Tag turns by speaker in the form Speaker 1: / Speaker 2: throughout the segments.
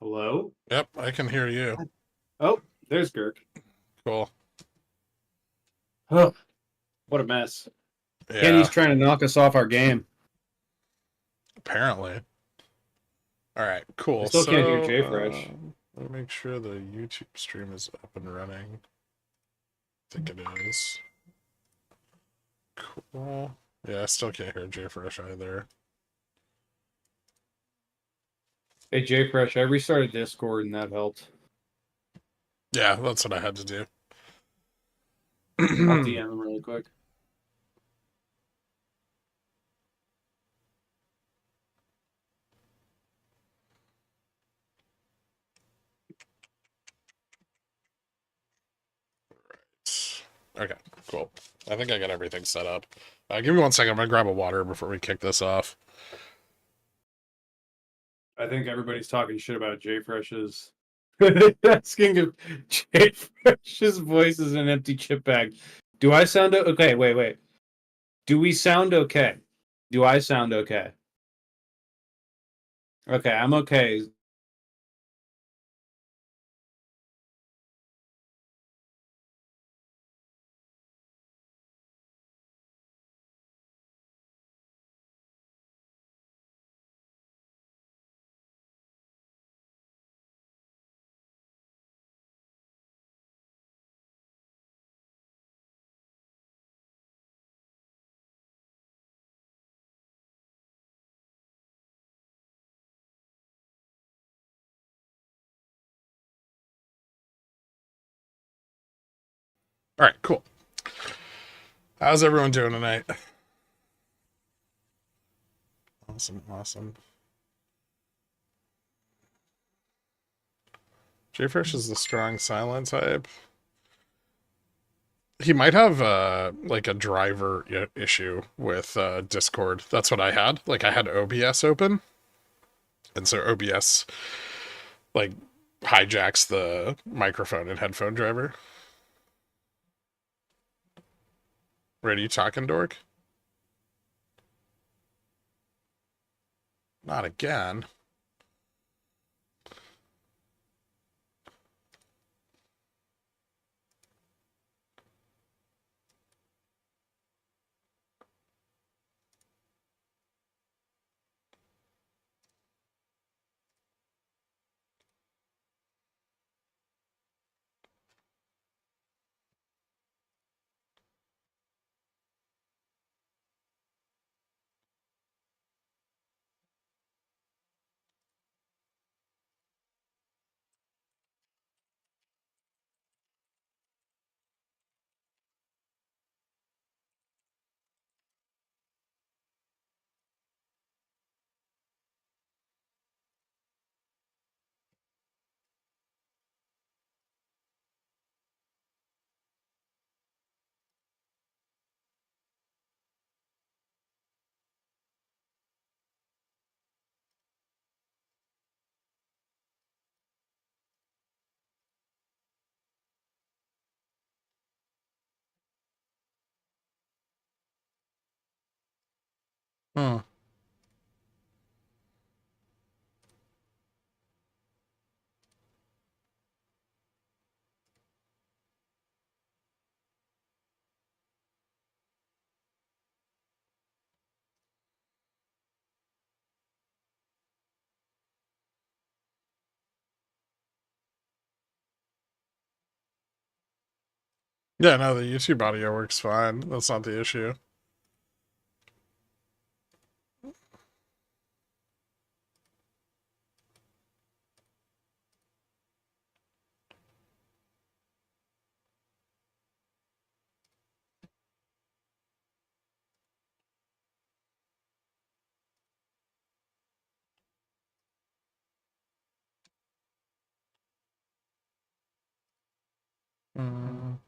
Speaker 1: Hello?
Speaker 2: Yep, I can hear you.
Speaker 1: Oh, there's Gherk.
Speaker 2: Cool.
Speaker 1: Oh, what a mess.
Speaker 2: Yeah,
Speaker 1: Kenny's trying to knock us off our game.
Speaker 2: apparently. All right,
Speaker 1: I
Speaker 2: cool.
Speaker 1: still can't hear
Speaker 2: So,
Speaker 1: JFresh.
Speaker 2: let me make sure the YouTube stream is up and running. I think it is. Cool. Yeah, I still can't hear JFresh either.
Speaker 1: Hey, JFresh, I restarted Discord and that helped.
Speaker 2: Yeah, that's what I had to do.
Speaker 1: I'll DM him really quick.
Speaker 2: Okay, cool. I think I got everything set up. Give me 1 second. I'm gonna grab a water before we kick this off.
Speaker 1: I think everybody's talking shit about JFresh's. Asking if JFresh's voice is an empty chip bag. Do I sound okay? Wait. Do we sound okay? Do I sound okay? Okay, I'm okay.
Speaker 2: All right, cool. How's everyone doing tonight? Awesome. JFresh is the strong silent type. He might have like a driver issue with Discord. That's what I had. Like I had OBS open, and so OBS like hijacks the microphone and headphone driver. Ready, you talking, dork? Not again. Hmm. Yeah, no, the YouTube audio works fine. That's not the issue. Mm.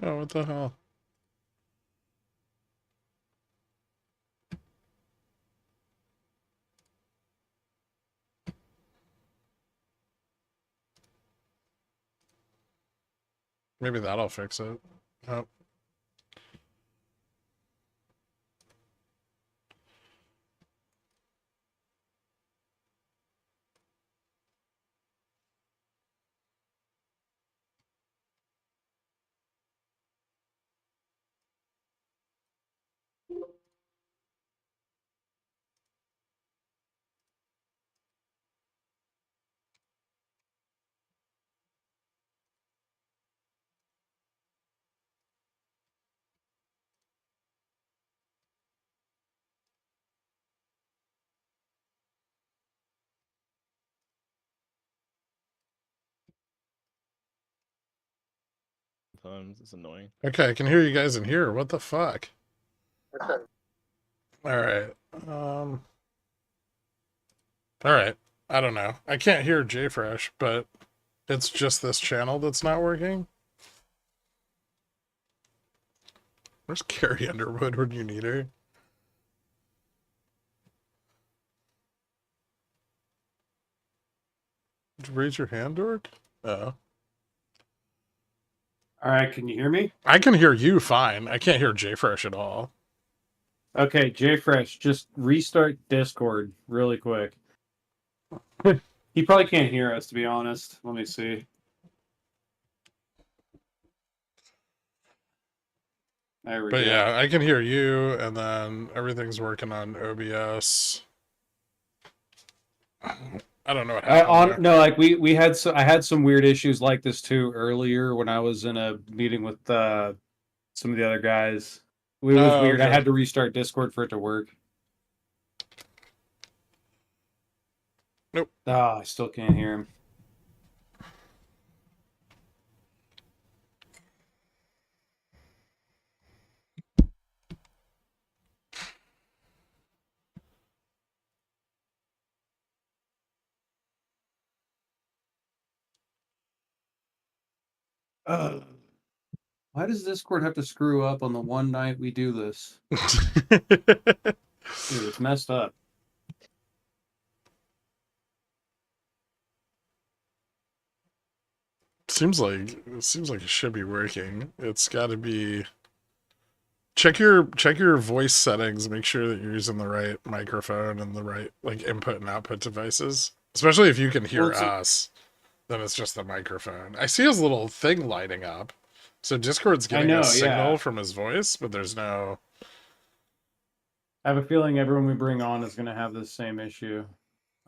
Speaker 2: Oh, what the hell? Maybe that'll fix it. Oh.
Speaker 3: Sometimes it's annoying.
Speaker 2: Okay, I can hear you guys in here. What the fuck? Alright. Alright. I don't know. I can't hear JFresh, but it's just this channel that's not working. Where's Carrie Underwood when you need her? Did you raise your hand, Dork? Oh.
Speaker 1: All right, can you hear me?
Speaker 2: I can hear you fine. I can't hear JFresh at all.
Speaker 1: Okay, JFresh, just restart Discord really quick. He probably can't hear us, to be honest. Let me see. There we go.
Speaker 2: But yeah, I can hear you, and then everything's working on OBS. I don't know what happened there.
Speaker 1: No, like we had I had some weird issues like this too earlier when I was in a meeting with some of the other guys. It was weird.
Speaker 2: Okay.
Speaker 1: I had to restart Discord for it to work.
Speaker 2: Nope.
Speaker 1: Oh, I still can't hear him. Why does Discord have to screw up on the one night we do this? Dude, it's messed up.
Speaker 2: Seems like it should be working. It's got to be. Check your voice settings. Make sure that you're using the right microphone and the right like input and output devices. Especially if you can hear us, then it's just the microphone. I see his little thing lighting up. So Discord's getting a signal from his voice, but there's no.
Speaker 1: I have a feeling everyone we bring on is going to have this same issue.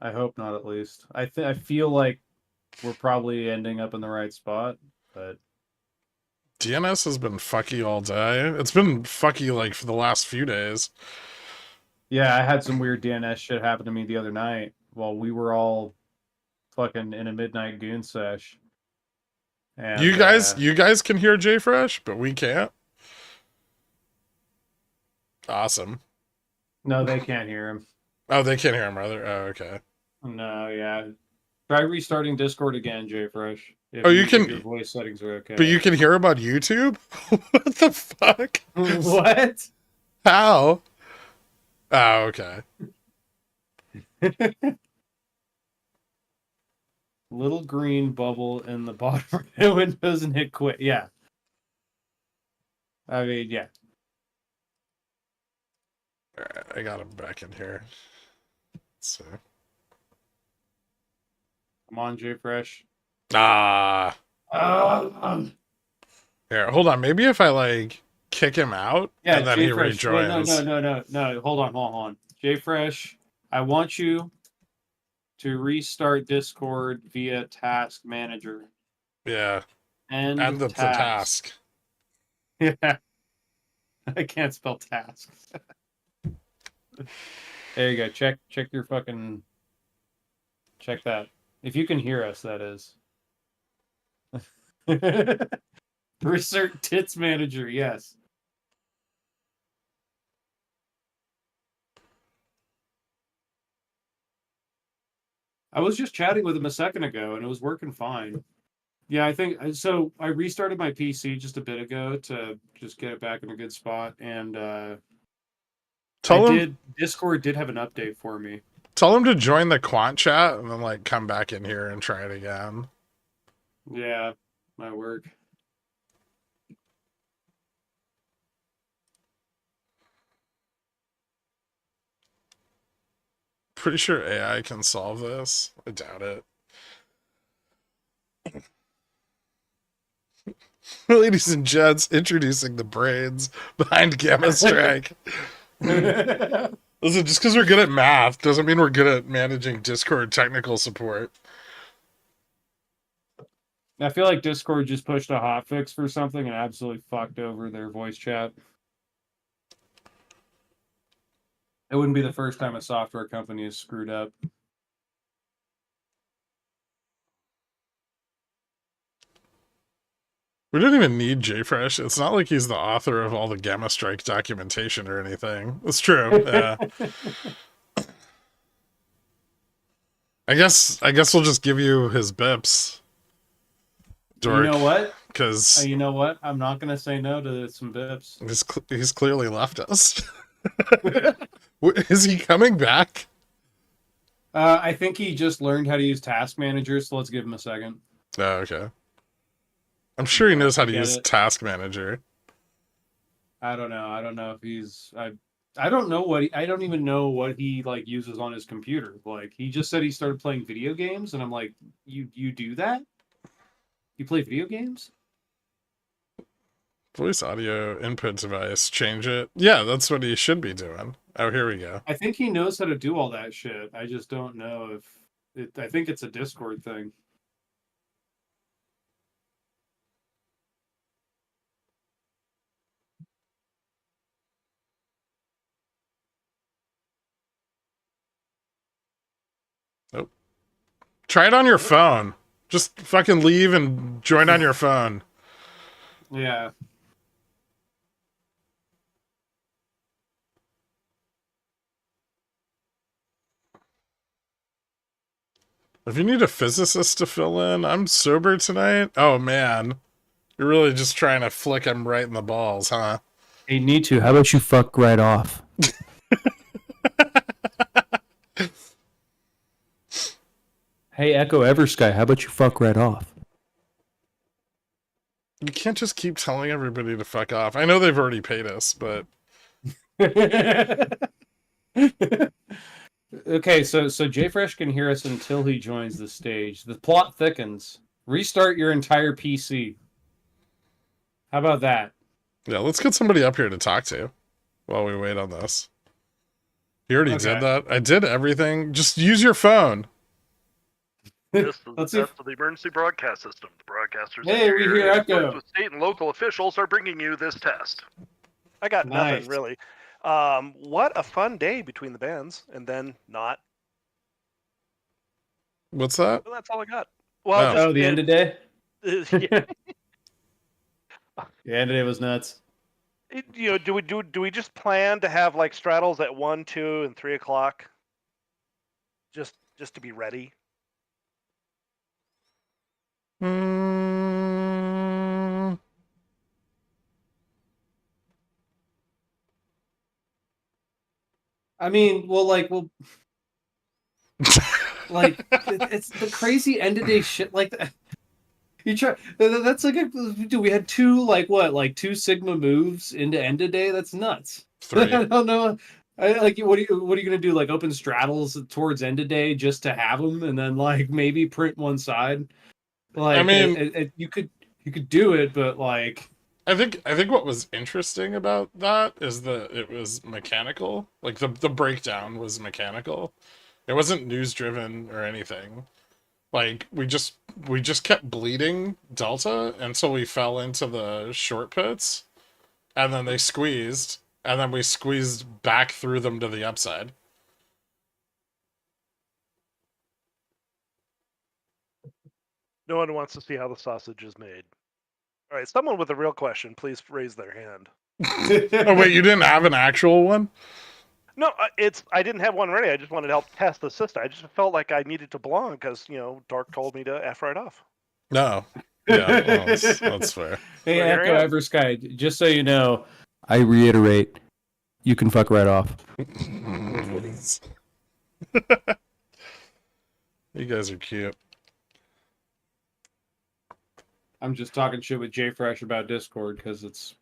Speaker 1: I hope not, at least. I feel like we're probably ending up in the right spot, but
Speaker 2: DNS has been fucky all day. It's been fucky like for the last few days.
Speaker 1: yeah, I had some weird DNS shit happen to me the other night while we were all fucking in a midnight goon sesh. And,
Speaker 2: you guys can hear JFresh, but we can't. Awesome.
Speaker 1: No, they can't hear him.
Speaker 2: Oh, they can't hear him either. Oh, okay.
Speaker 1: No, yeah. Try restarting Discord again, JFresh.
Speaker 2: Oh, you can.
Speaker 1: Your voice settings are okay.
Speaker 2: But you can hear him on YouTube? What the fuck?
Speaker 1: What?
Speaker 2: How? Oh, okay.
Speaker 1: Little green bubble in the bottom of the windows and hit quit. Yeah. I mean, yeah.
Speaker 2: Alright, I got him back in here. So.
Speaker 1: Come on, JFresh.
Speaker 2: Ah. Here, hold on. Maybe if I like kick him out and then he rejoins.
Speaker 1: No. Hold on. JFresh, I want you to restart Discord via Task Manager.
Speaker 2: Yeah.
Speaker 1: And
Speaker 2: the task.
Speaker 1: Yeah. I can't spell task. There you go. Check your fucking. Check that. If you can hear us, that is. Research Tits Manager, yes. I was just chatting with him a second ago and it was working fine. Yeah, I think so. I restarted my PC just a bit ago to just get it back in a good spot, and Discord did have an update for me.
Speaker 2: Tell him to join the quant chat and then like come back in here and try it again.
Speaker 1: Yeah, might work.
Speaker 2: Pretty sure AI can solve this. I doubt it. Ladies and gents, introducing the brains behind Gammastrike. Listen, just because we're good at math doesn't mean we're good at managing Discord technical support.
Speaker 1: I feel like Discord just pushed a hotfix for something and absolutely fucked over their voice chat. It wouldn't be the first time a software company is screwed up.
Speaker 2: We don't even need JFresh. It's not like he's the author of all the Gammastrike documentation or anything. That's true. I guess we'll just give you his bips. Dork,
Speaker 1: you know what?
Speaker 2: Because
Speaker 1: you know what? I'm not gonna say no to some bips.
Speaker 2: He's clearly left us. Is he coming back?
Speaker 1: I think he just learned how to use Task Manager, so let's give him a second.
Speaker 2: Oh, okay. I'm sure he knows how to use
Speaker 1: it.
Speaker 2: Task Manager.
Speaker 1: I don't know. I don't know if he's. I don't know what. I don't even know what he like uses on his computer. Like he just said he started playing video games, and I'm like, you do that? You play video games?
Speaker 2: Voice audio input device. Change it. Yeah, that's what he should be doing. Oh, here we go.
Speaker 1: I think he knows how to do all that shit. I just don't know if. I think it's a Discord thing.
Speaker 2: Nope. Try it on your phone. Just fucking leave and join on your phone.
Speaker 1: Yeah.
Speaker 2: If you need a physicist to fill in, I'm sober tonight. Oh man, you're really just trying to flick him right in the balls, huh?
Speaker 1: Hey, need to. How about you fuck right off? Hey, Echo Eversky, how about you fuck right off?
Speaker 2: You can't just keep telling everybody to fuck off. I know they've already paid us, but
Speaker 1: okay, so JFresh can hear us until he joins the stage. The plot thickens. Restart your entire PC. How about that?
Speaker 2: yeah, let's get somebody up here to talk to while we wait on this. You already did that. I did everything. Just use your phone.
Speaker 3: This is the test of the emergency broadcast system. The broadcasters
Speaker 1: hey, we hear Echo.
Speaker 3: With state and local officials are bringing you this test.
Speaker 4: I got nothing really. What a fun day between the bands, and then not.
Speaker 2: What's that?
Speaker 4: Well, that's all I got. Well,
Speaker 1: oh, the end of day.
Speaker 4: Yeah.
Speaker 1: The end of day was nuts.
Speaker 4: Do we just plan to have like straddles at 1, 2, and 3 o'clock? Just to be ready.
Speaker 1: I mean, like it's the crazy end of day shit like that. You try. That's like we had two Sigma moves into end of day. That's nuts.
Speaker 2: 3.
Speaker 1: I don't know. What are you gonna do? Like open straddles towards end of day just to have them, and then like maybe print one side. Like
Speaker 2: I mean,
Speaker 1: you could do it, but like
Speaker 2: I think what was interesting about that is that it was mechanical. Like the breakdown was mechanical. It wasn't news driven or anything. Like we just kept bleeding Delta until we fell into the short pits, and then they squeezed, and then we squeezed back through them to the upside.
Speaker 4: No one wants to see how the sausage is made. All right, someone with a real question, please raise their hand.
Speaker 2: Oh wait, you didn't have an actual one?
Speaker 4: No, I didn't have one ready. I just wanted to help test the system. I just felt like I needed to belong because Dark told me to F right off.
Speaker 2: No. Yeah, well, that's fair.
Speaker 1: Hey, Echo Eversky, just so you know, I reiterate, you can fuck right off.
Speaker 2: You guys are cute.
Speaker 1: I'm just talking shit with JFresh about Discord because it's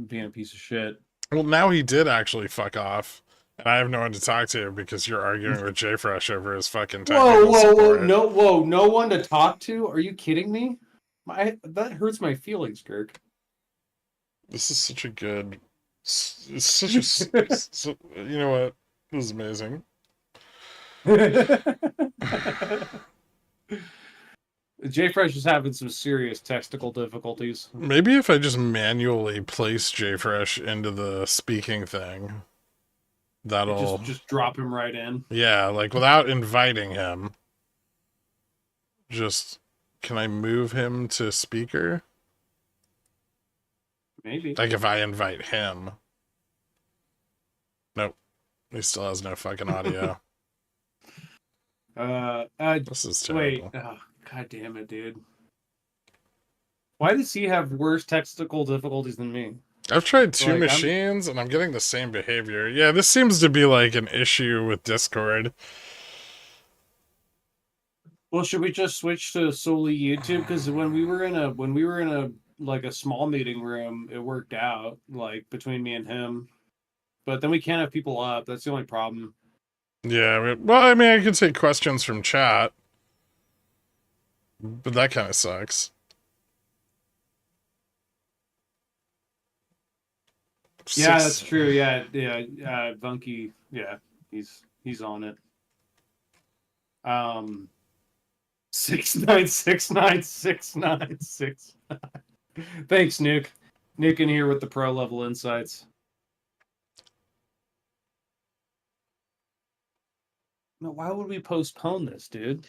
Speaker 1: being a piece of shit.
Speaker 2: Well, now he did actually fuck off. And I have no one to talk to because you're arguing with JFresh over his fucking
Speaker 1: Whoa,
Speaker 2: technical
Speaker 1: whoa,
Speaker 2: support.
Speaker 1: no one to talk to? Are you kidding me? That hurts my feelings, Kirk.
Speaker 2: This is such a good... It's such a... you know what? This is amazing.
Speaker 1: JFresh is having some serious technical difficulties.
Speaker 2: Maybe if I just manually place JFresh into the speaking thing, that'll...
Speaker 1: Just drop him right in.
Speaker 2: Yeah, like without inviting him. Just... Can I move him to speaker?
Speaker 1: Maybe.
Speaker 2: Like if I invite him. Nope. He still has no fucking audio.
Speaker 1: This
Speaker 2: is
Speaker 1: wait.
Speaker 2: terrible.
Speaker 1: Oh, God damn it, dude. Why does he have worse technical difficulties than me?
Speaker 2: I've tried two machines and I'm getting the same behavior. Yeah, this seems to be like an issue with Discord.
Speaker 1: Well, should we just switch to solely YouTube? Because when we were in a like a small meeting room, it worked out like between me and him. But then we can't have people up. That's the only problem.
Speaker 2: Yeah, well, I mean, I could take questions from chat, but that kind of sucks.
Speaker 1: Yeah, that's true. Yeah. Bunky. Yeah, he's on it. 6969696. Thanks, Nuke. Nuke in here with the pro level insights. No, why would we postpone this, dude?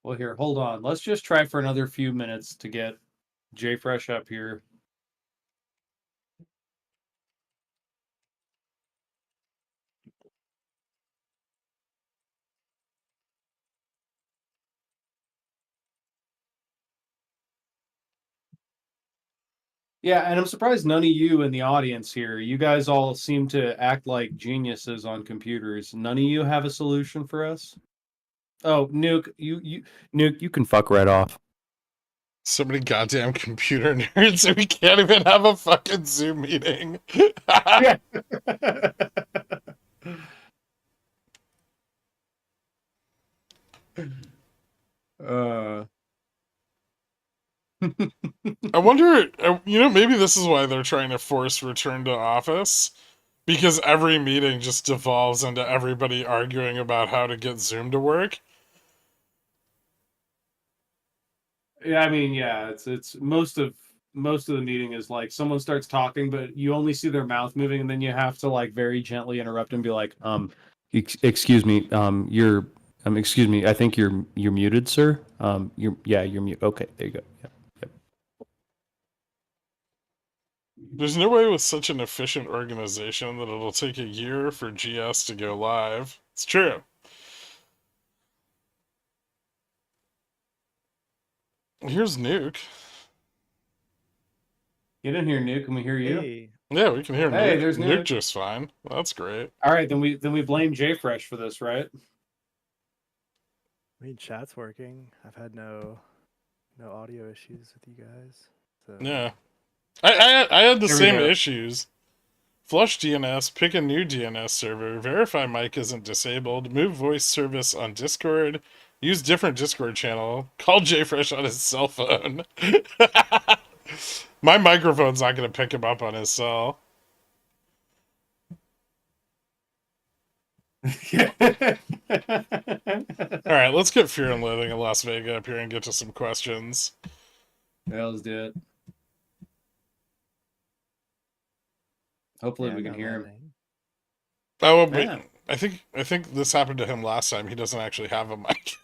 Speaker 1: Well, here, hold on. Let's just try for another few minutes to get JFresh up here. Yeah, and I'm surprised none of you in the audience here, you guys all seem to act like geniuses on computers. None of you have a solution for us? Oh, Nuke, Nuke, you can fuck right off.
Speaker 2: So many goddamn computer nerds, so we can't even have a fucking Zoom meeting.
Speaker 1: Yeah.
Speaker 2: I wonder, you know, maybe this is why they're trying to force return to office. Because every meeting just devolves into everybody arguing about how to get Zoom to work.
Speaker 1: Yeah, I mean, yeah, it's most of the meeting is like someone starts talking, but you only see their mouth moving, and then you have to like very gently interrupt and be like, excuse me, excuse me, I think you're muted, sir. You're muted. Okay, there you go. Yeah.
Speaker 2: There's no way with such an efficient organization that it'll take a year for GS to go live. It's true. Here's Nuke.
Speaker 1: Get in here, Nuke. Can we hear you?
Speaker 5: Hey.
Speaker 2: Yeah, we can hear Nuke.
Speaker 1: Hey, there's
Speaker 2: Nuke
Speaker 1: Nuke.
Speaker 2: just fine. That's great.
Speaker 1: All right, then we blame JFresh for this, right?
Speaker 5: I mean, chat's working. I've had no audio issues with you guys. So.
Speaker 2: Yeah. I had the
Speaker 1: Here we
Speaker 2: same
Speaker 1: go.
Speaker 2: issues. Flush DNS, pick a new DNS server, verify mic isn't disabled, move voice service on Discord, use different Discord channel, call JFresh on his cell phone. My microphone's not going to pick him up on his cell. Alright, let's get Fear and Loathing in Las Vegas up here and get to some questions.
Speaker 1: Yeah, let's do it. Hopefully we can hear him.
Speaker 2: Oh, wait.
Speaker 1: Yeah.
Speaker 2: I think this happened to him last time. He doesn't actually have a mic.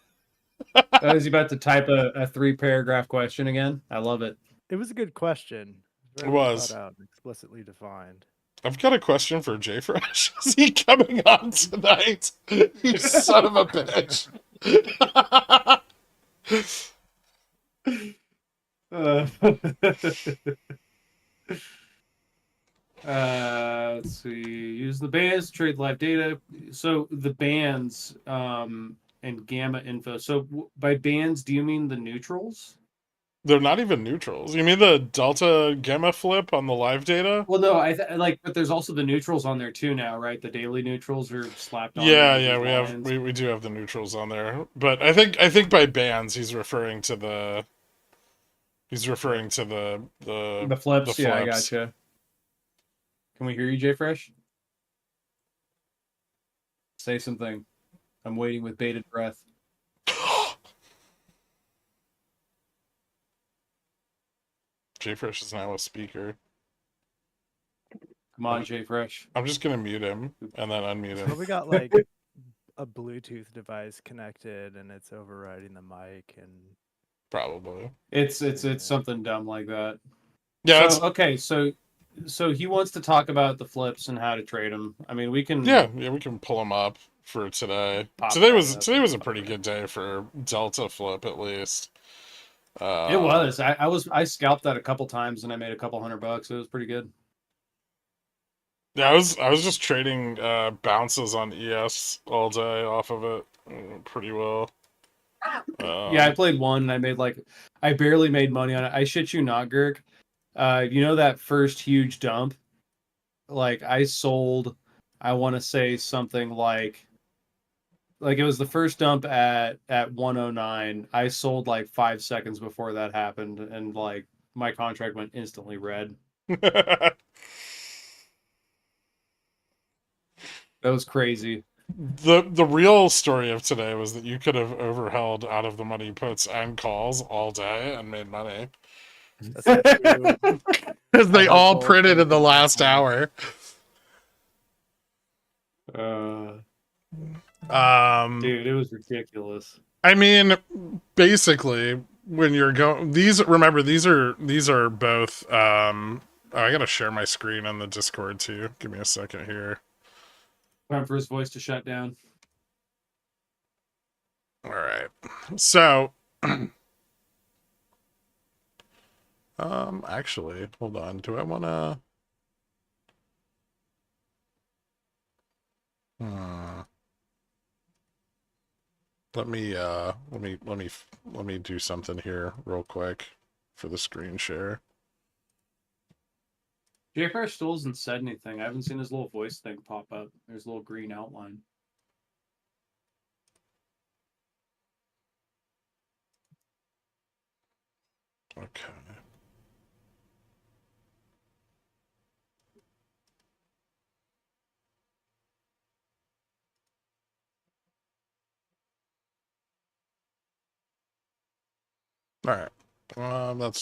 Speaker 1: Oh, is he about to type a 3-paragraph question again? I love it.
Speaker 5: It was a good question.
Speaker 2: It was.
Speaker 5: Thought out and explicitly defined.
Speaker 2: I've got a question for JFresh. Is he coming on tonight? You son of a bitch.
Speaker 1: Let's see. Use the bands to trade live data. So the bands, and gamma info. So by bands, do you mean the neutrals?
Speaker 2: They're not even neutrals. You mean the delta gamma flip on the live data?
Speaker 1: Well, no, but there's also the neutrals on there too now, right? The daily neutrals are slapped on.
Speaker 2: Yeah,
Speaker 1: there
Speaker 2: yeah,
Speaker 1: with
Speaker 2: we
Speaker 1: these
Speaker 2: have
Speaker 1: lines.
Speaker 2: we do have the neutrals on there. But I think by bands he's referring to the
Speaker 1: The flips.
Speaker 2: the
Speaker 1: Yeah, I
Speaker 2: flips.
Speaker 1: gotcha. Can we hear you, Jay Fresh? Say something. I'm waiting with bated breath.
Speaker 2: JFresh is now a speaker.
Speaker 1: Come on, Jay Fresh.
Speaker 2: I'm just gonna mute him and then unmute him.
Speaker 5: Probably got like a Bluetooth device connected and it's overriding the mic and
Speaker 2: Probably.
Speaker 1: It's something dumb like that.
Speaker 2: Yeah,
Speaker 1: So okay, so he wants to talk about the flips and how to trade them. I mean, we can.
Speaker 2: yeah, we can pull them up for today.
Speaker 1: Pop
Speaker 2: Today
Speaker 1: that
Speaker 2: was
Speaker 1: up.
Speaker 2: today was a pretty good day for Delta flip at least.
Speaker 1: It was. I scalped that a couple times and I made a couple $100. It was pretty good.
Speaker 2: Yeah, I was just trading bounces on ES all day off of it pretty well.
Speaker 1: Yeah, I played one and I made I barely made money on it. I shit you not, Gherk. You know that first huge dump? Like I sold, I want to say something like it was the first dump at 109. I sold like 5 seconds before that happened, and like my contract went instantly red. That was crazy.
Speaker 2: The real story of today was that you could have overheld out of the money puts and calls all day and made money.
Speaker 5: that's not true.
Speaker 2: Because they
Speaker 5: I
Speaker 2: all
Speaker 5: both
Speaker 2: printed in the
Speaker 5: things.
Speaker 2: last hour.
Speaker 1: Dude, it was ridiculous.
Speaker 2: I mean, basically, when you're going, these are both. I gotta share my screen on the Discord too. Give me a second here.
Speaker 1: Time for his voice to shut down.
Speaker 2: All right, so, actually, hold on. Do I wanna? Let me do something here real quick for the screen share.
Speaker 1: JFR still hasn't said anything. I haven't seen his little voice thing pop up. There's a little green outline.
Speaker 2: Okay. All right.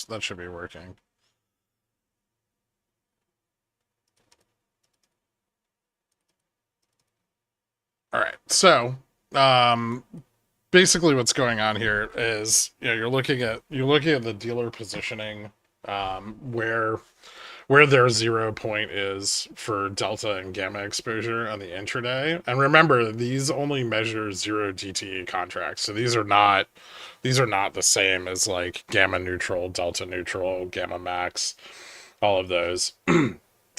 Speaker 2: That should be working. All right. So, basically what's going on here is, you're looking at the dealer positioning, where their 0 point is for delta and gamma exposure on the intraday. And remember, these only measure 0 DTE contracts. So these are not the same as like gamma neutral, delta neutral, gamma max, all of those.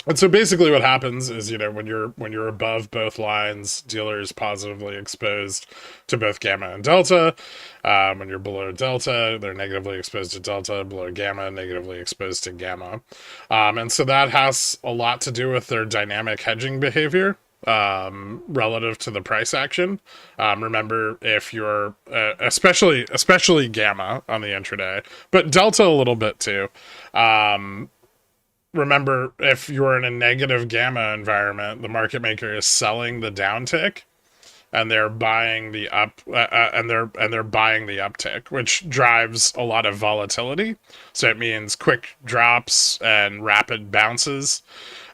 Speaker 2: And so basically what happens is, when you're above both lines, dealer is positively exposed to both gamma and delta. When you're below delta, they're negatively exposed to delta. Below gamma, negatively exposed to gamma. And so that has a lot to do with their dynamic hedging behavior relative to the price action. Remember, if you're especially gamma on the intraday, but delta a little bit too. Remember, if you're in a negative gamma environment, the market maker is selling the downtick, and they're buying the up, and they're buying the uptick, which drives a lot of volatility. So it means quick drops and rapid bounces.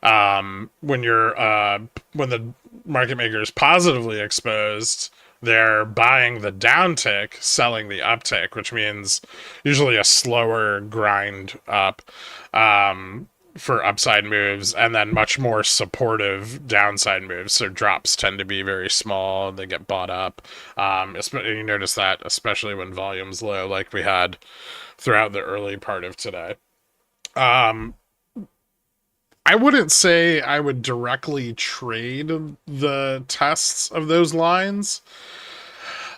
Speaker 2: When the market maker is positively exposed, they're buying the downtick, selling the uptick, which means usually a slower grind up. For upside moves, and then much more supportive downside moves. So drops tend to be very small, they get bought up. You notice that especially when volume's low, like we had throughout the early part of today. I wouldn't say I would directly trade the tests of those lines.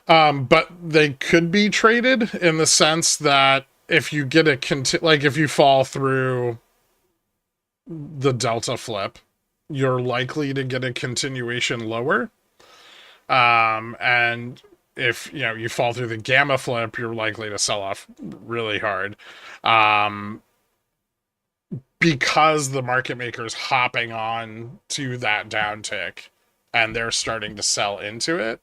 Speaker 2: But they could be traded in the sense that if you get if you fall through the delta flip, you're likely to get a continuation lower. And if you fall through the gamma flip, you're likely to sell off really hard. Because the market maker's hopping on to that downtick and they're starting to sell into it.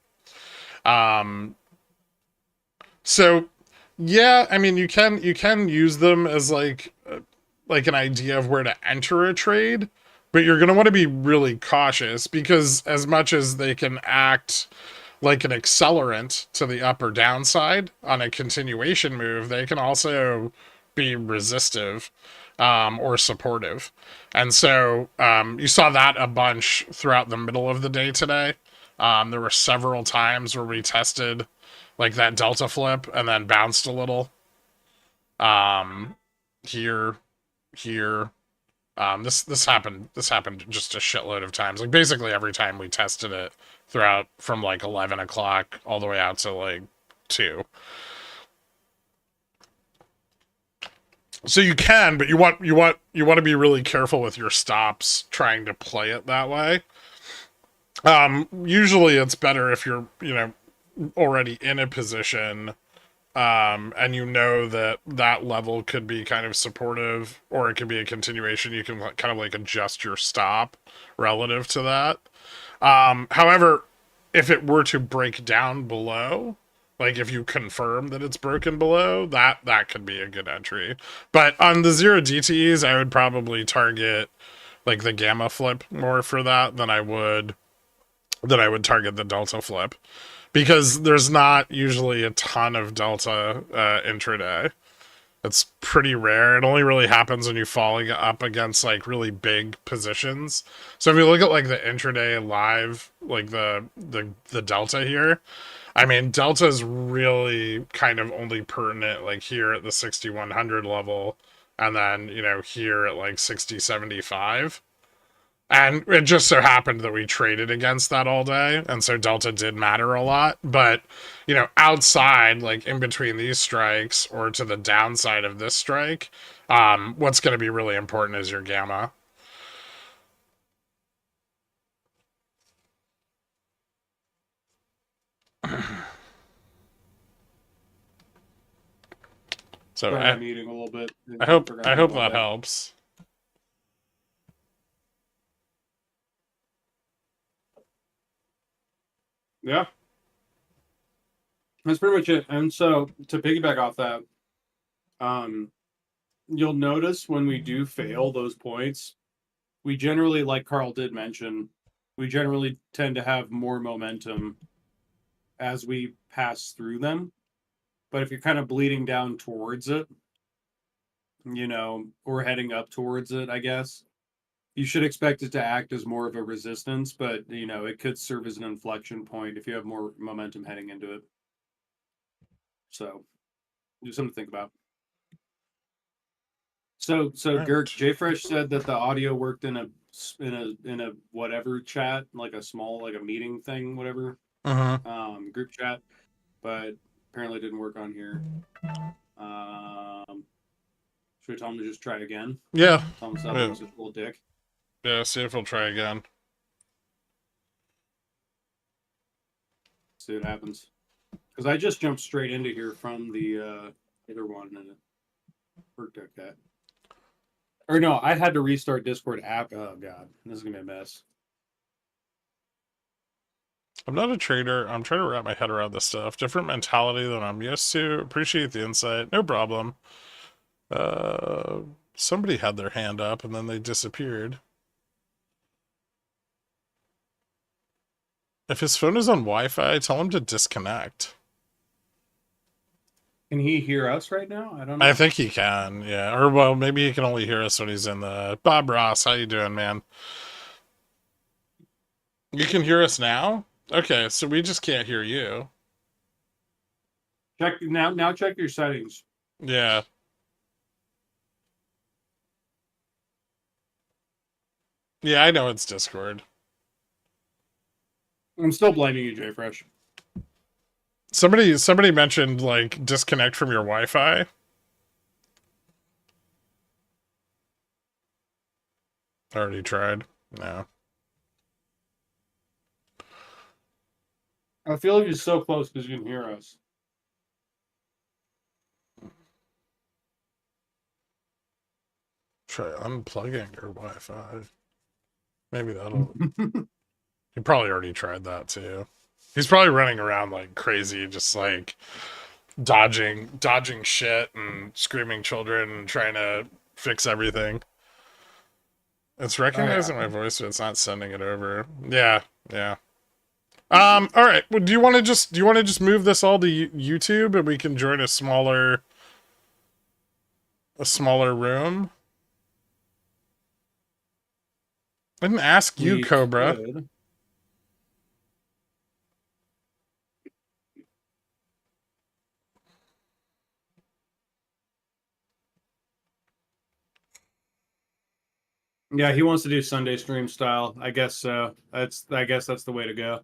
Speaker 2: So yeah, I mean, you can use them as like an idea of where to enter a trade, but you're going to want to be really cautious because as much as they can act like an accelerant to the up or downside on a continuation move, they can also be resistive or supportive. And so you saw that a bunch throughout the middle of the day today. There were several times where we tested like that delta flip and then bounced a little. Here. This happened just a shitload of times. Like basically every time we tested it throughout from like 11 o'clock all the way out to like 2. So you can, but you want to be really careful with your stops trying to play it that way. Usually it's better if you're, already in a position and you know that level could be kind of supportive or it could be a continuation. You can kind of like adjust your stop relative to that. However, if it were to break down below, like if you confirm that it's broken below, that could be a good entry. But on the 0 DTEs, I would probably target like the gamma flip more for that than I would target the delta flip. Because there's not usually a ton of delta intraday. It's pretty rare. It only really happens when you're falling up against like really big positions. So if you look at like the intraday live, like the delta here, I mean, delta is really kind of only pertinent like here at the 6100 level, and then here at like 6075. And it just so happened that we traded against that all day, and so delta did matter a lot. But, outside, like in between these strikes or to the downside of this strike, what's going to be really important is your gamma. So
Speaker 1: I'm eating a little bit.
Speaker 2: I hope that helps.
Speaker 1: Yeah. That's pretty much it. And so to piggyback off that, you'll notice when we do fail those points, we generally, like Carl did mention, we generally tend to have more momentum as we pass through them. But if you're kind of bleeding down towards it, or heading up towards it, I guess, you should expect it to act as more of a resistance, but it could serve as an inflection point if you have more momentum heading into it. So, just something to think about. So
Speaker 2: Right.
Speaker 1: JFresh said that the audio worked in a whatever chat, like a small, like a meeting thing, whatever, group chat, but apparently didn't work on here. Should we tell him to just try again?
Speaker 2: Yeah.
Speaker 1: Tell him stop being such a little dick.
Speaker 2: Yeah, see if he'll try again.
Speaker 1: See what happens. Because I just jumped straight into here from the other one and it worked okay. Or no, I had to restart Discord app. Oh god, this is gonna be a mess.
Speaker 2: I'm not a trader. I'm trying to wrap my head around this stuff. Different mentality than I'm used to. Appreciate the insight. No problem. Somebody had their hand up and then they disappeared. If his phone is on Wi-Fi, tell him to disconnect.
Speaker 1: Can he hear us right now? I don't know.
Speaker 2: I think he can, yeah. Or, well, maybe he can only hear us when he's in the... Bob Ross, how you doing, man? You can hear us now? Okay, so we just can't hear you.
Speaker 1: Check now check your settings.
Speaker 2: Yeah. Yeah, I know it's Discord.
Speaker 1: I'm still blaming you, JFresh.
Speaker 2: Somebody mentioned like disconnect from your Wi-Fi. Already tried. No.
Speaker 1: I feel like you're so close because you can hear us.
Speaker 2: Try unplugging your Wi-Fi. Maybe that'll. He probably already tried that too. He's probably running around like crazy, just like dodging shit and screaming children and trying to fix everything. It's recognizing my voice, but it's not sending it over. Yeah. All right. Well, do you want to just move this all to YouTube and we can join a smaller room? I didn't ask you, Cobra.
Speaker 1: Could. Yeah, he wants to do Sunday stream style. I guess so. I guess that's the way to go.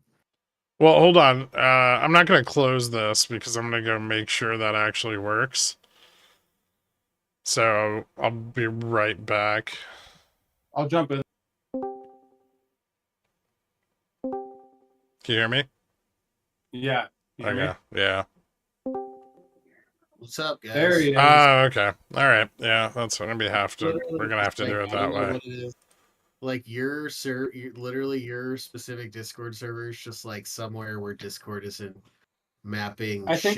Speaker 2: Well, hold on. I'm not going to close this because I'm going to go make sure that actually works. So I'll be right back.
Speaker 1: I'll jump in.
Speaker 2: Can you hear me?
Speaker 1: Yeah. You hear me?
Speaker 2: Okay. Yeah.
Speaker 6: What's up, guys?
Speaker 1: There he is.
Speaker 2: Okay. All right. Yeah, that's what we're gonna have to do it
Speaker 6: I
Speaker 2: that
Speaker 6: don't know
Speaker 2: way.
Speaker 6: what it is. Like literally your specific Discord server is just like somewhere where Discord isn't mapping.
Speaker 1: I think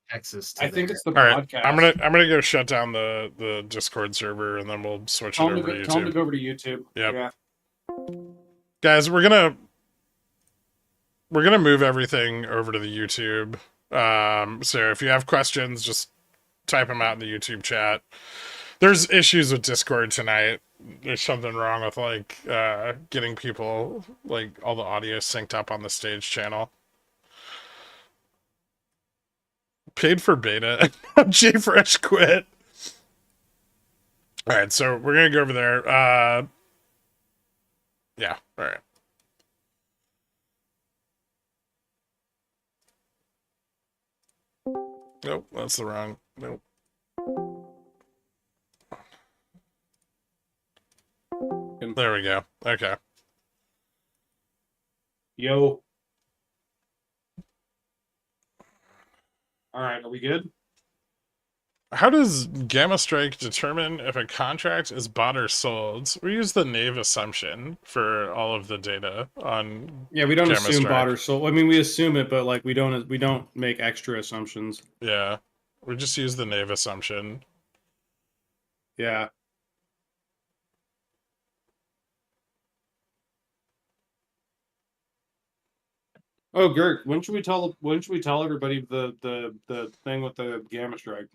Speaker 6: Texas.
Speaker 1: I think it's the
Speaker 2: All right.
Speaker 1: podcast.
Speaker 2: I'm gonna go shut down the Discord server and then we'll switch it over to YouTube.
Speaker 1: Tell him to go over to YouTube.
Speaker 2: Yep.
Speaker 1: Yeah.
Speaker 2: Guys, we're gonna move everything over to the YouTube. So if you have questions, just type them out in the YouTube chat. There's issues with Discord tonight. There's something wrong with like getting people like all the audio synced up on the stage channel. Paid for beta. JFresh quit. All right, so we're gonna go over there. Yeah. All right. Nope, that's the wrong. Nope. There we go. Okay.
Speaker 1: Yo. All right, are we good?
Speaker 2: How does Gammastrike determine if a contract is bought or sold? We use the naive assumption for all of the data on.
Speaker 1: Yeah, we don't assume
Speaker 2: Gammastrike.
Speaker 1: bought or sold. I mean, we assume it, but like we don't make extra assumptions.
Speaker 2: Yeah, we just use the naive assumption.
Speaker 1: Yeah. Oh, Gert, when should we tell everybody the thing with the Gammastrike?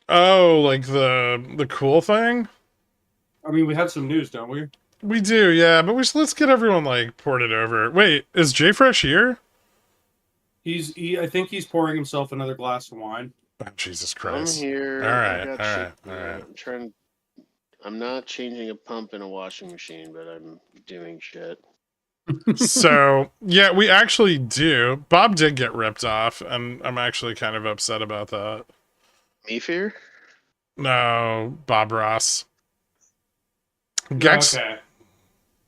Speaker 2: Oh, like the cool thing?
Speaker 1: I mean, we had some news, don't we?
Speaker 2: We do, yeah, but let's get everyone like ported over. Wait, is Jfresh here?
Speaker 1: I think he's pouring himself another glass of wine.
Speaker 2: Oh, Jesus Christ!
Speaker 7: I'm here.
Speaker 2: All right,
Speaker 7: I got
Speaker 2: all
Speaker 7: shit
Speaker 2: right,
Speaker 7: to
Speaker 2: all
Speaker 7: do.
Speaker 2: right.
Speaker 7: I'm not changing a pump in a washing machine, but I'm doing shit.
Speaker 2: So yeah, we actually do. Bob did get ripped off, and I'm actually kind of upset about that.
Speaker 7: Me fear?
Speaker 2: No, Bob Ross. Gex,
Speaker 1: Okay.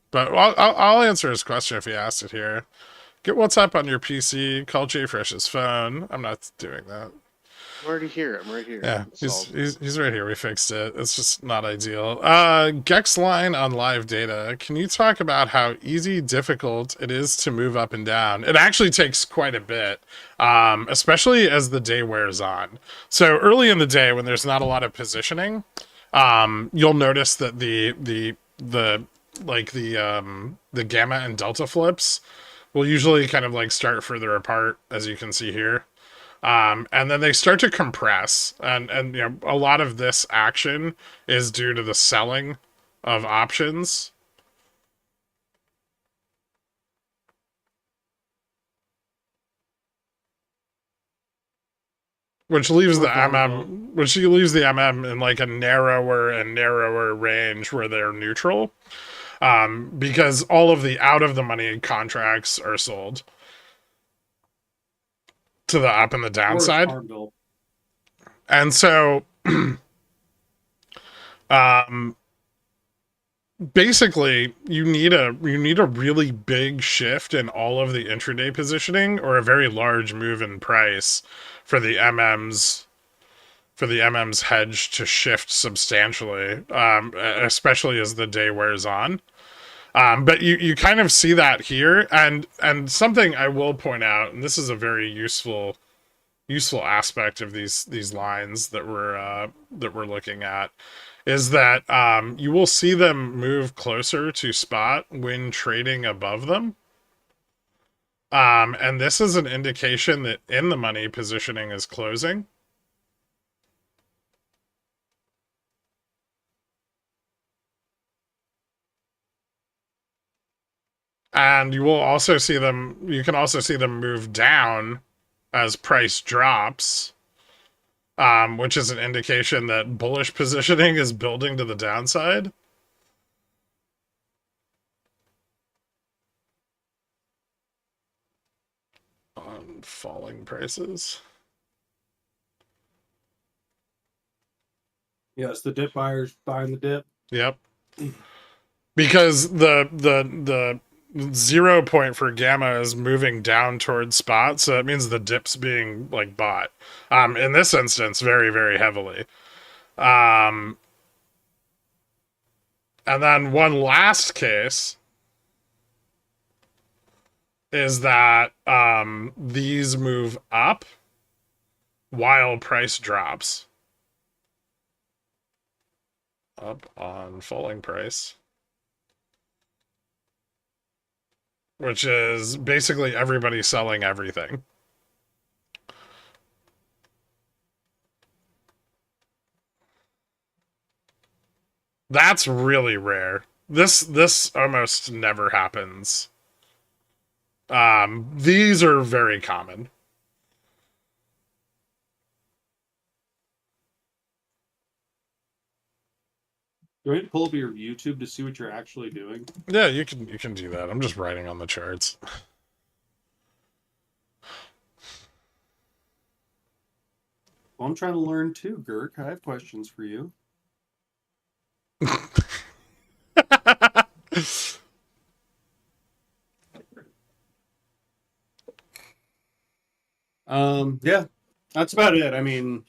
Speaker 2: but I'll answer his question if he asked it here. Get WhatsApp on your PC. Call JFresh's phone. I'm not doing that.
Speaker 7: I'm already here. I'm right here.
Speaker 2: Yeah,
Speaker 7: Solved.
Speaker 2: he's right here. We fixed it. It's just not ideal. Gex line on live data. Can you talk about how easy, difficult it is to move up and down? It actually takes quite a bit, especially as the day wears on. So early in the day, when there's not a lot of positioning, you'll notice that the gamma and delta flips will usually kind of like start further apart, as you can see here. And then they start to compress, and you know, a lot of this action is due to the selling of options. Which leaves the MM in like a narrower and narrower range where they're neutral. Because all of the out of the money contracts are sold. to the up and the
Speaker 1: Or
Speaker 2: downside.
Speaker 1: Farmville.
Speaker 2: And so basically you need a really big shift in all of the intraday positioning, or a very large move in price for the MM's hedge to shift substantially, especially as the day wears on. But you kind of see that here, and something I will point out, and this is a very useful aspect of these lines that we're looking at, is that you will see them move closer to spot when trading above them. And this is an indication that in the money positioning is closing. And you will also see them, you can also see them move down as price drops, which is an indication that bullish positioning is building to the downside. On falling prices.
Speaker 1: Yes, the dip buyers buying the dip.
Speaker 2: Yep. Because the 0 point for Gamma is moving down towards spot, so that means the dip's being like bought. In this instance, very, very heavily. And then one last case is that these move up while price drops. Up on falling price. Which is basically everybody selling everything. That's really rare. This almost never happens. These are very common.
Speaker 1: Do I need to pull up your YouTube to see what you're actually doing?
Speaker 2: Yeah, you can do that. I'm just writing on the charts.
Speaker 1: Well, I'm trying to learn too, Gherk. I have questions for you. Yeah, that's about it. I mean,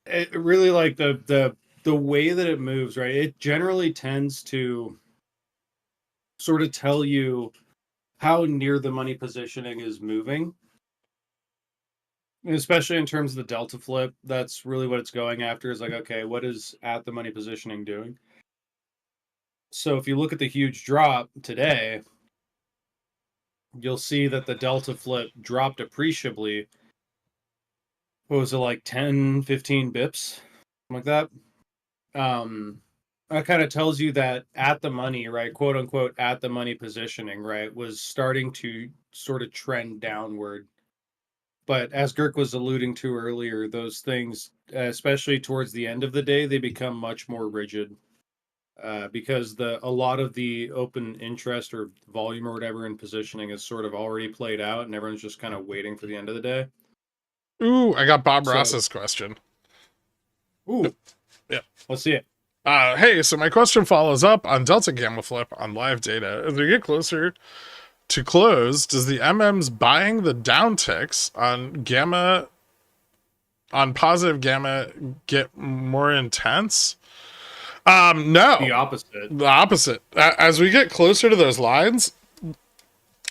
Speaker 1: it really, like, the way that it moves, right? It generally tends to sort of tell you how near the money positioning is moving. Especially in terms of the delta flip, that's really what it's going after, is like, okay, what is at the money positioning doing? So if you look at the huge drop today, you'll see that the delta flip dropped appreciably. What was it, like 10, 15 bips? Something like that. That kind of tells you that at the money, right, quote unquote, at the money positioning, right, was starting to sort of trend downward. But as Gherk was alluding to earlier, those things, especially towards the end of the day, they become much more rigid. Because a lot of the open interest or volume or whatever in positioning is sort of already played out, and everyone's just kind of waiting for the end of the day.
Speaker 2: Ooh, I got Bob
Speaker 1: So-
Speaker 2: Ross's question.
Speaker 1: Ooh,
Speaker 2: Yeah.
Speaker 1: Let's see it.
Speaker 2: Hey, so my question follows up on Delta Gamma Flip on live data. As we get closer to close, does the MM's buying the downticks on Gamma, on positive Gamma, get more intense? No.
Speaker 1: The opposite.
Speaker 2: The opposite. As we get closer to those lines,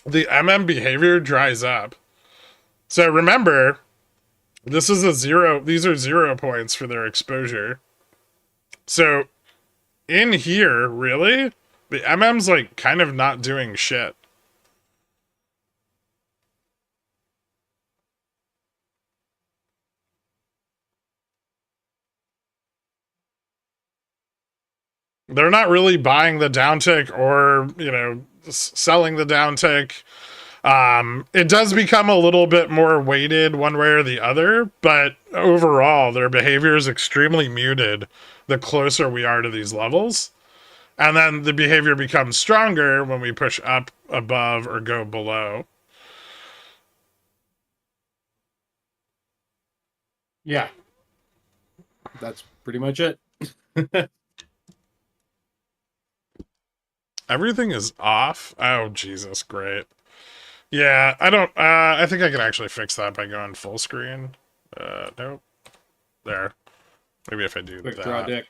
Speaker 2: the MM behavior dries up. So remember, this is a 0. These are 0 points for their exposure. So in here, really, the MM's like kind of not doing shit. They're not really buying the downtick or, selling the downtick. It does become a little bit more weighted one way or the other, but overall, their behavior is extremely muted the closer we are to these levels. And then the behavior becomes stronger when we push up, above, or go below.
Speaker 1: Yeah. That's pretty much it.
Speaker 2: Everything is off. Oh, Jesus, great. Yeah, I don't, I think I can actually fix that by going full screen. Nope. There. Maybe if I do
Speaker 1: Quick
Speaker 2: that.
Speaker 1: draw dick.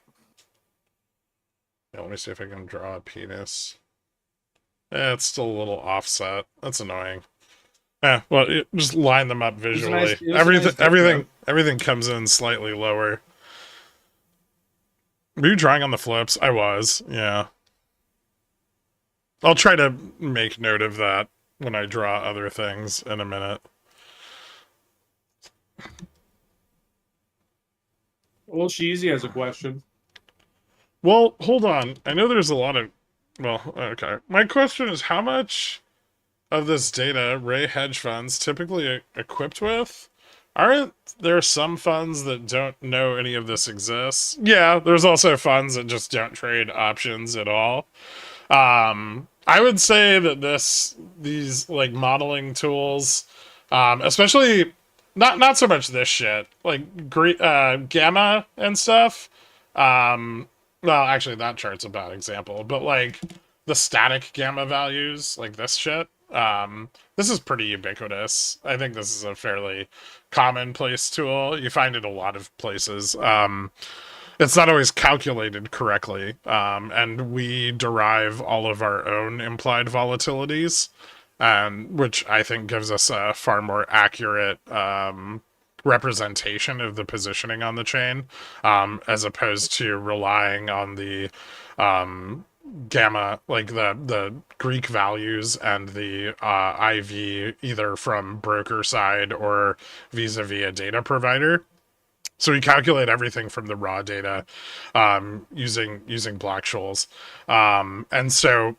Speaker 2: Yeah, let me see if I can draw a penis. It's still a little offset. That's annoying. Well, just line them up visually. Everything comes in slightly lower. Were you drawing on the flips? I was, yeah. I'll try to make note of that when I draw other things in a minute.
Speaker 1: Well, Sheezy has a question.
Speaker 2: Well, hold on. I know there's a lot of... Well, okay. My question is, how much of this data Ray hedge funds typically equipped with? Aren't there some funds that don't know any of this exists? Yeah, there's also funds that just don't trade options at all. I would say that these like modeling tools, especially not so much this shit, like Gamma and stuff. Well, actually, that chart's a bad example, but like the static Gamma values, like this shit. This is pretty ubiquitous. I think this is a fairly commonplace tool. You find it a lot of places. It's not always calculated correctly, and we derive all of our own implied volatilities, which I think gives us a far more accurate representation of the positioning on the chain, as opposed to relying on the Gamma, like the Greek values and the IV either from broker side or vis-a-vis a data provider. So we calculate everything from the raw data using Black-Scholes. And so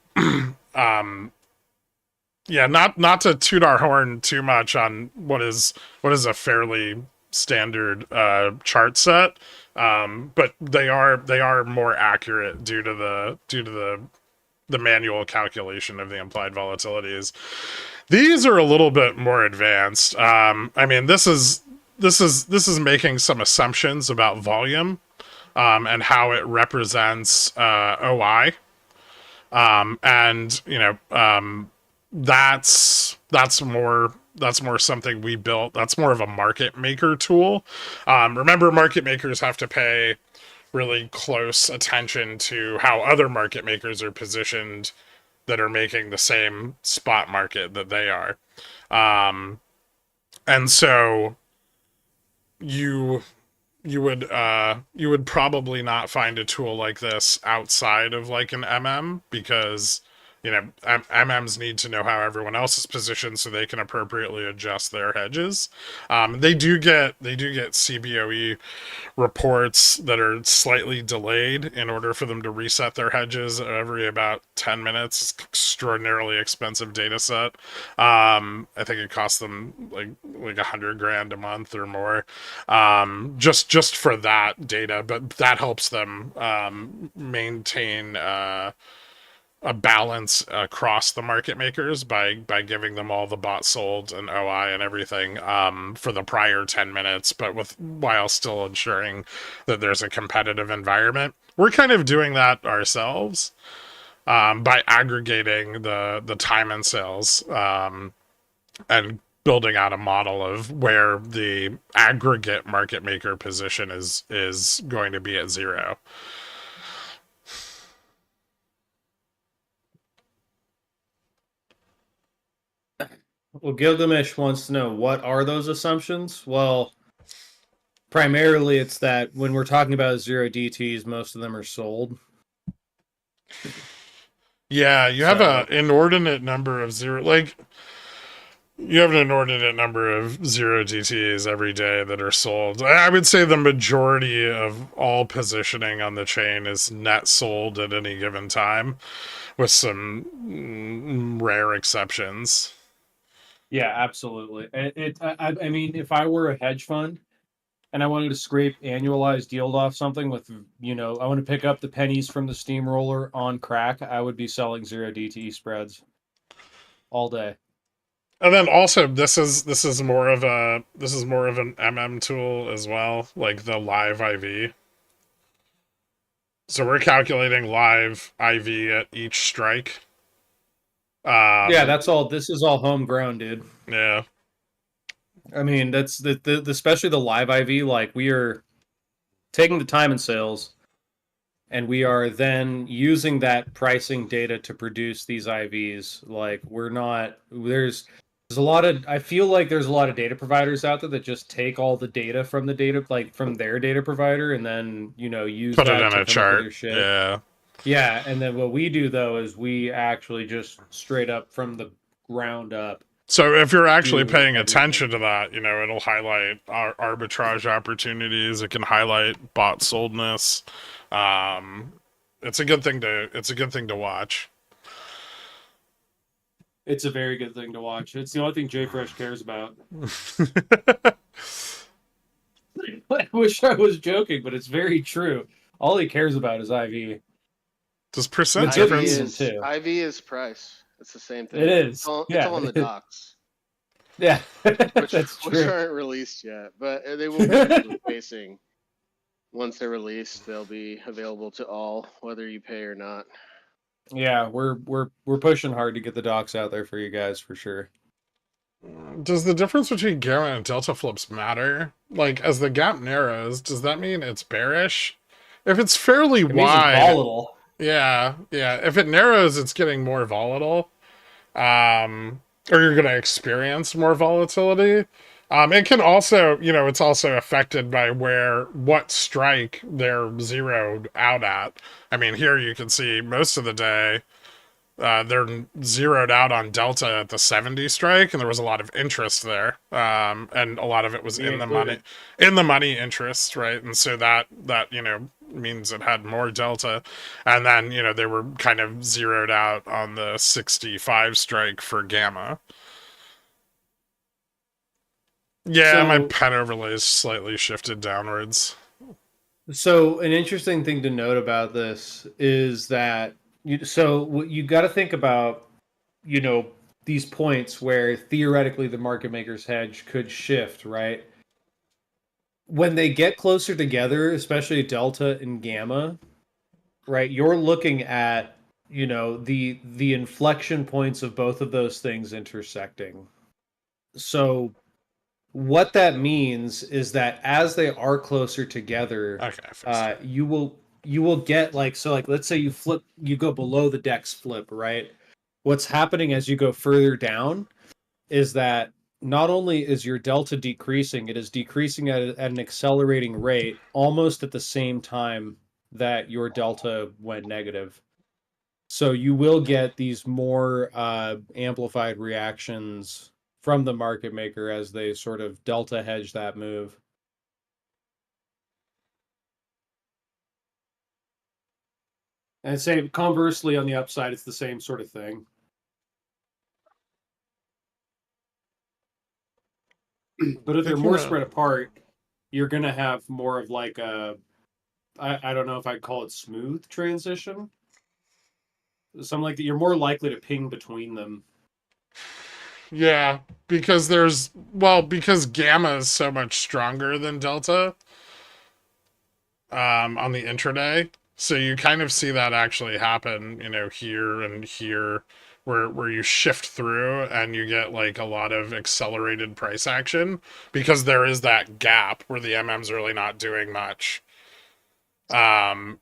Speaker 2: yeah, not to toot our horn too much on what is a fairly standard chart set, but they are more accurate due to the manual calculation of the implied volatilities. These are a little bit more advanced. I mean, this is making some assumptions about volume and how it represents OI, and you know, that's more something we built. That's more of a market maker tool. Remember, market makers have to pay really close attention to how other market makers are positioned that are making the same spot market that they are, and so you would probably not find a tool like this outside of like an MM, because you know MMs need to know how everyone else is positioned so they can appropriately adjust their hedges. They do get CBOE reports that are slightly delayed in order for them to reset their hedges every about 10 minutes. It's an extraordinarily expensive data set. I think it costs them like $100,000 a month or more, just for that data, but that helps them maintain a balance across the market makers by giving them all the bought, sold, and OI and everything for the prior 10 minutes, but while still ensuring that there's a competitive environment. We're kind of doing that ourselves by aggregating the time and sales and building out a model of where the aggregate market maker position is going to be at 0.
Speaker 1: Well, Gilgamesh wants to know, what are those assumptions? Well, primarily it's that when we're talking about 0 DTs, most of them are sold.
Speaker 2: Yeah, you have an inordinate number of 0, like you have an inordinate number of 0 DTs every day that are sold. I would say the majority of all positioning on the chain is net sold at any given time, with some rare exceptions.
Speaker 1: Yeah, absolutely. I mean, if I were a hedge fund and I wanted to scrape annualized yield off something with, you know, I want to pick up the pennies from the steamroller on crack, I would be selling 0 DTE spreads all day.
Speaker 2: And then also this is more of an MM tool as well, like the live IV. So we're calculating live IV at each strike.
Speaker 1: Yeah, that's all. This is all homegrown, dude.
Speaker 2: Yeah.
Speaker 1: I mean, that's the especially the live IV. Like, we are taking the time in sales, and we are then using that pricing data to produce these IVs. Like, we're not there's a lot of I feel like there's a lot of data providers out there that just take all the data from the data, like from their data provider, and then use
Speaker 2: Put it
Speaker 1: that
Speaker 2: in
Speaker 1: to
Speaker 2: a
Speaker 1: come up with
Speaker 2: chart.
Speaker 1: their shit.
Speaker 2: Yeah.
Speaker 1: Yeah, and then what we do though is we actually just straight up from the ground up.
Speaker 2: So if you're actually
Speaker 1: Do
Speaker 2: paying
Speaker 1: everything.
Speaker 2: attention to that, it'll highlight arbitrage opportunities. It can highlight bot soldness. It's a good thing to watch.
Speaker 1: It's a very good thing to watch. It's the only thing JFresh cares about. I wish I was joking, but it's very true. All he cares about is IV.
Speaker 2: Does percent
Speaker 1: It's good
Speaker 2: difference?
Speaker 1: reason, too.
Speaker 7: IV is price. It's the same thing.
Speaker 1: It is.
Speaker 7: It's all
Speaker 1: Yeah.
Speaker 7: on the docs,
Speaker 1: Yeah,
Speaker 7: which,
Speaker 1: that's
Speaker 7: which
Speaker 1: true.
Speaker 7: aren't released yet, but they will be facing. Once they're released, they'll be available to all, whether you pay or not.
Speaker 1: Yeah, we're pushing hard to get the docs out there for you guys for sure.
Speaker 2: Does the difference between gamma and delta flips matter? Like, as the gap narrows, does that mean it's bearish? If it's fairly
Speaker 1: It means it's
Speaker 2: wide,
Speaker 1: volatile.
Speaker 2: yeah. If it narrows, it's getting more volatile, or you're going to experience more volatility. It can also, it's also affected by what strike they're zeroed out at. I mean, here you can see most of the day, they're zeroed out on delta at the 70 strike, and there was a lot of interest there, and a lot of it was in the money interest, right? And so that means it had more delta, and then they were kind of zeroed out on the 65 strike for gamma. Yeah, my pen overlay is slightly shifted downwards.
Speaker 1: So an interesting thing to note about this is that you got to think about, these points where theoretically the market maker's hedge could shift, right? When they get closer together, especially delta and gamma, right? You're looking at, the inflection points of both of those things intersecting. So what that means is that as they are closer together, you will get like let's say you go below the DEX flip, right? What's happening as you go further down is that not only is your delta decreasing, it is decreasing at an accelerating rate almost at the same time that your delta went negative. So you will get these more amplified reactions from the market maker as they sort of delta hedge that move. And say conversely on the upside, it's the same sort of thing. But if they're more spread apart, you're going to have more of like I don't know if I'd call it smooth transition. Something like that. You're more likely to ping between them.
Speaker 2: Yeah, because because gamma is so much stronger than delta on the intraday. So you kind of see that actually happen, here and here, where you shift through and you get like a lot of accelerated price action because there is that gap where the MM's really not doing much. And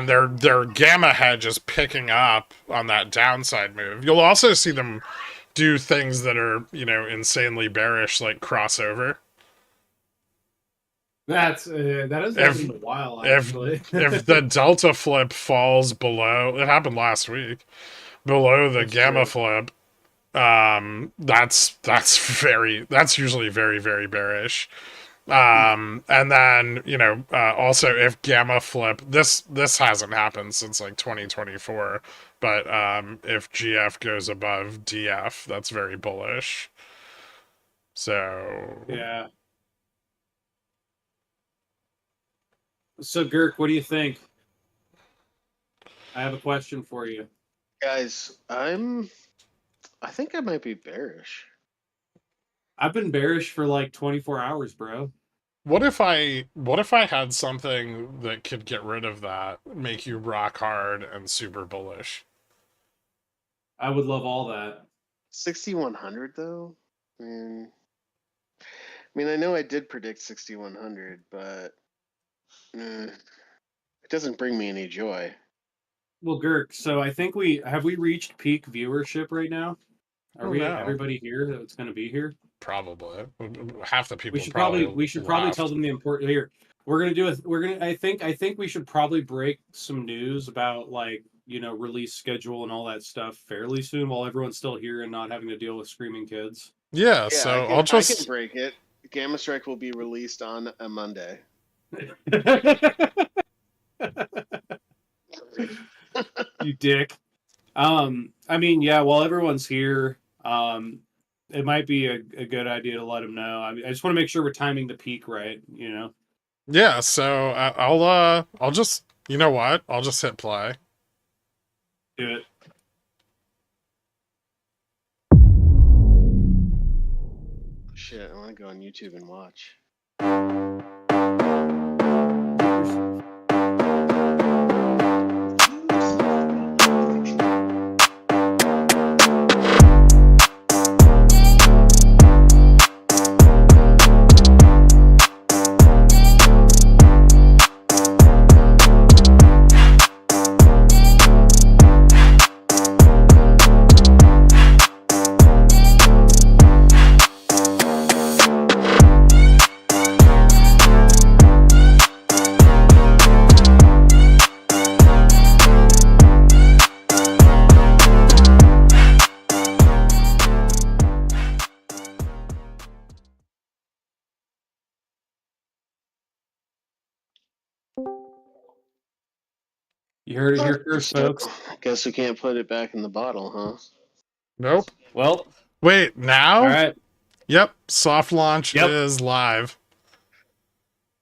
Speaker 2: their gamma hedge is picking up on that downside move. You'll also see them do things that are, insanely bearish, like crossover.
Speaker 1: That has happened in a while, actually.
Speaker 2: If the delta flip falls below, it happened last week, below the gamma flip, that's usually very, very bearish. And then, also if gamma flip, this hasn't happened since like 2024, but if GF goes above DF, that's very bullish. So
Speaker 1: yeah. So Gherk, what do you think? I have a question for you.
Speaker 7: Guys, I'm I think I might be bearish.
Speaker 1: I've been bearish for like 24 hours, bro.
Speaker 2: What if I had something that could get rid of that, make you rock hard and super bullish?
Speaker 1: I would love all that.
Speaker 7: 6,100 though. I mean, I know I did predict 6,100, but it doesn't bring me any joy.
Speaker 1: Well, Gherk, so I think we reached peak viewership right now? Are
Speaker 2: Oh,
Speaker 1: we
Speaker 2: no.
Speaker 1: everybody here that's going to be here?
Speaker 2: Probably. Half the people
Speaker 1: We should probably
Speaker 2: left.
Speaker 1: tell them the important here. I think we should probably break some news about like, release schedule and all that stuff fairly soon while everyone's still here and not having to deal with screaming kids.
Speaker 2: Yeah,
Speaker 7: Yeah,
Speaker 2: so
Speaker 7: I can
Speaker 2: just
Speaker 7: break it. Gammastrike will be released on a Monday.
Speaker 1: You dick. I mean, yeah, while everyone's here, it might be a good idea to let them know. I mean, I just want to make sure we're timing the peak right,
Speaker 2: yeah, so I'll just, you know what? I'll just hit play.
Speaker 1: Do it.
Speaker 7: Shit, I want to go on YouTube and watch.
Speaker 1: You heard it here first, folks.
Speaker 7: Guess we can't put it back in the bottle, huh?
Speaker 2: Nope.
Speaker 1: Well,
Speaker 2: Wait, now?
Speaker 1: all right.
Speaker 2: Yep, soft launch
Speaker 1: Yep.
Speaker 2: is live.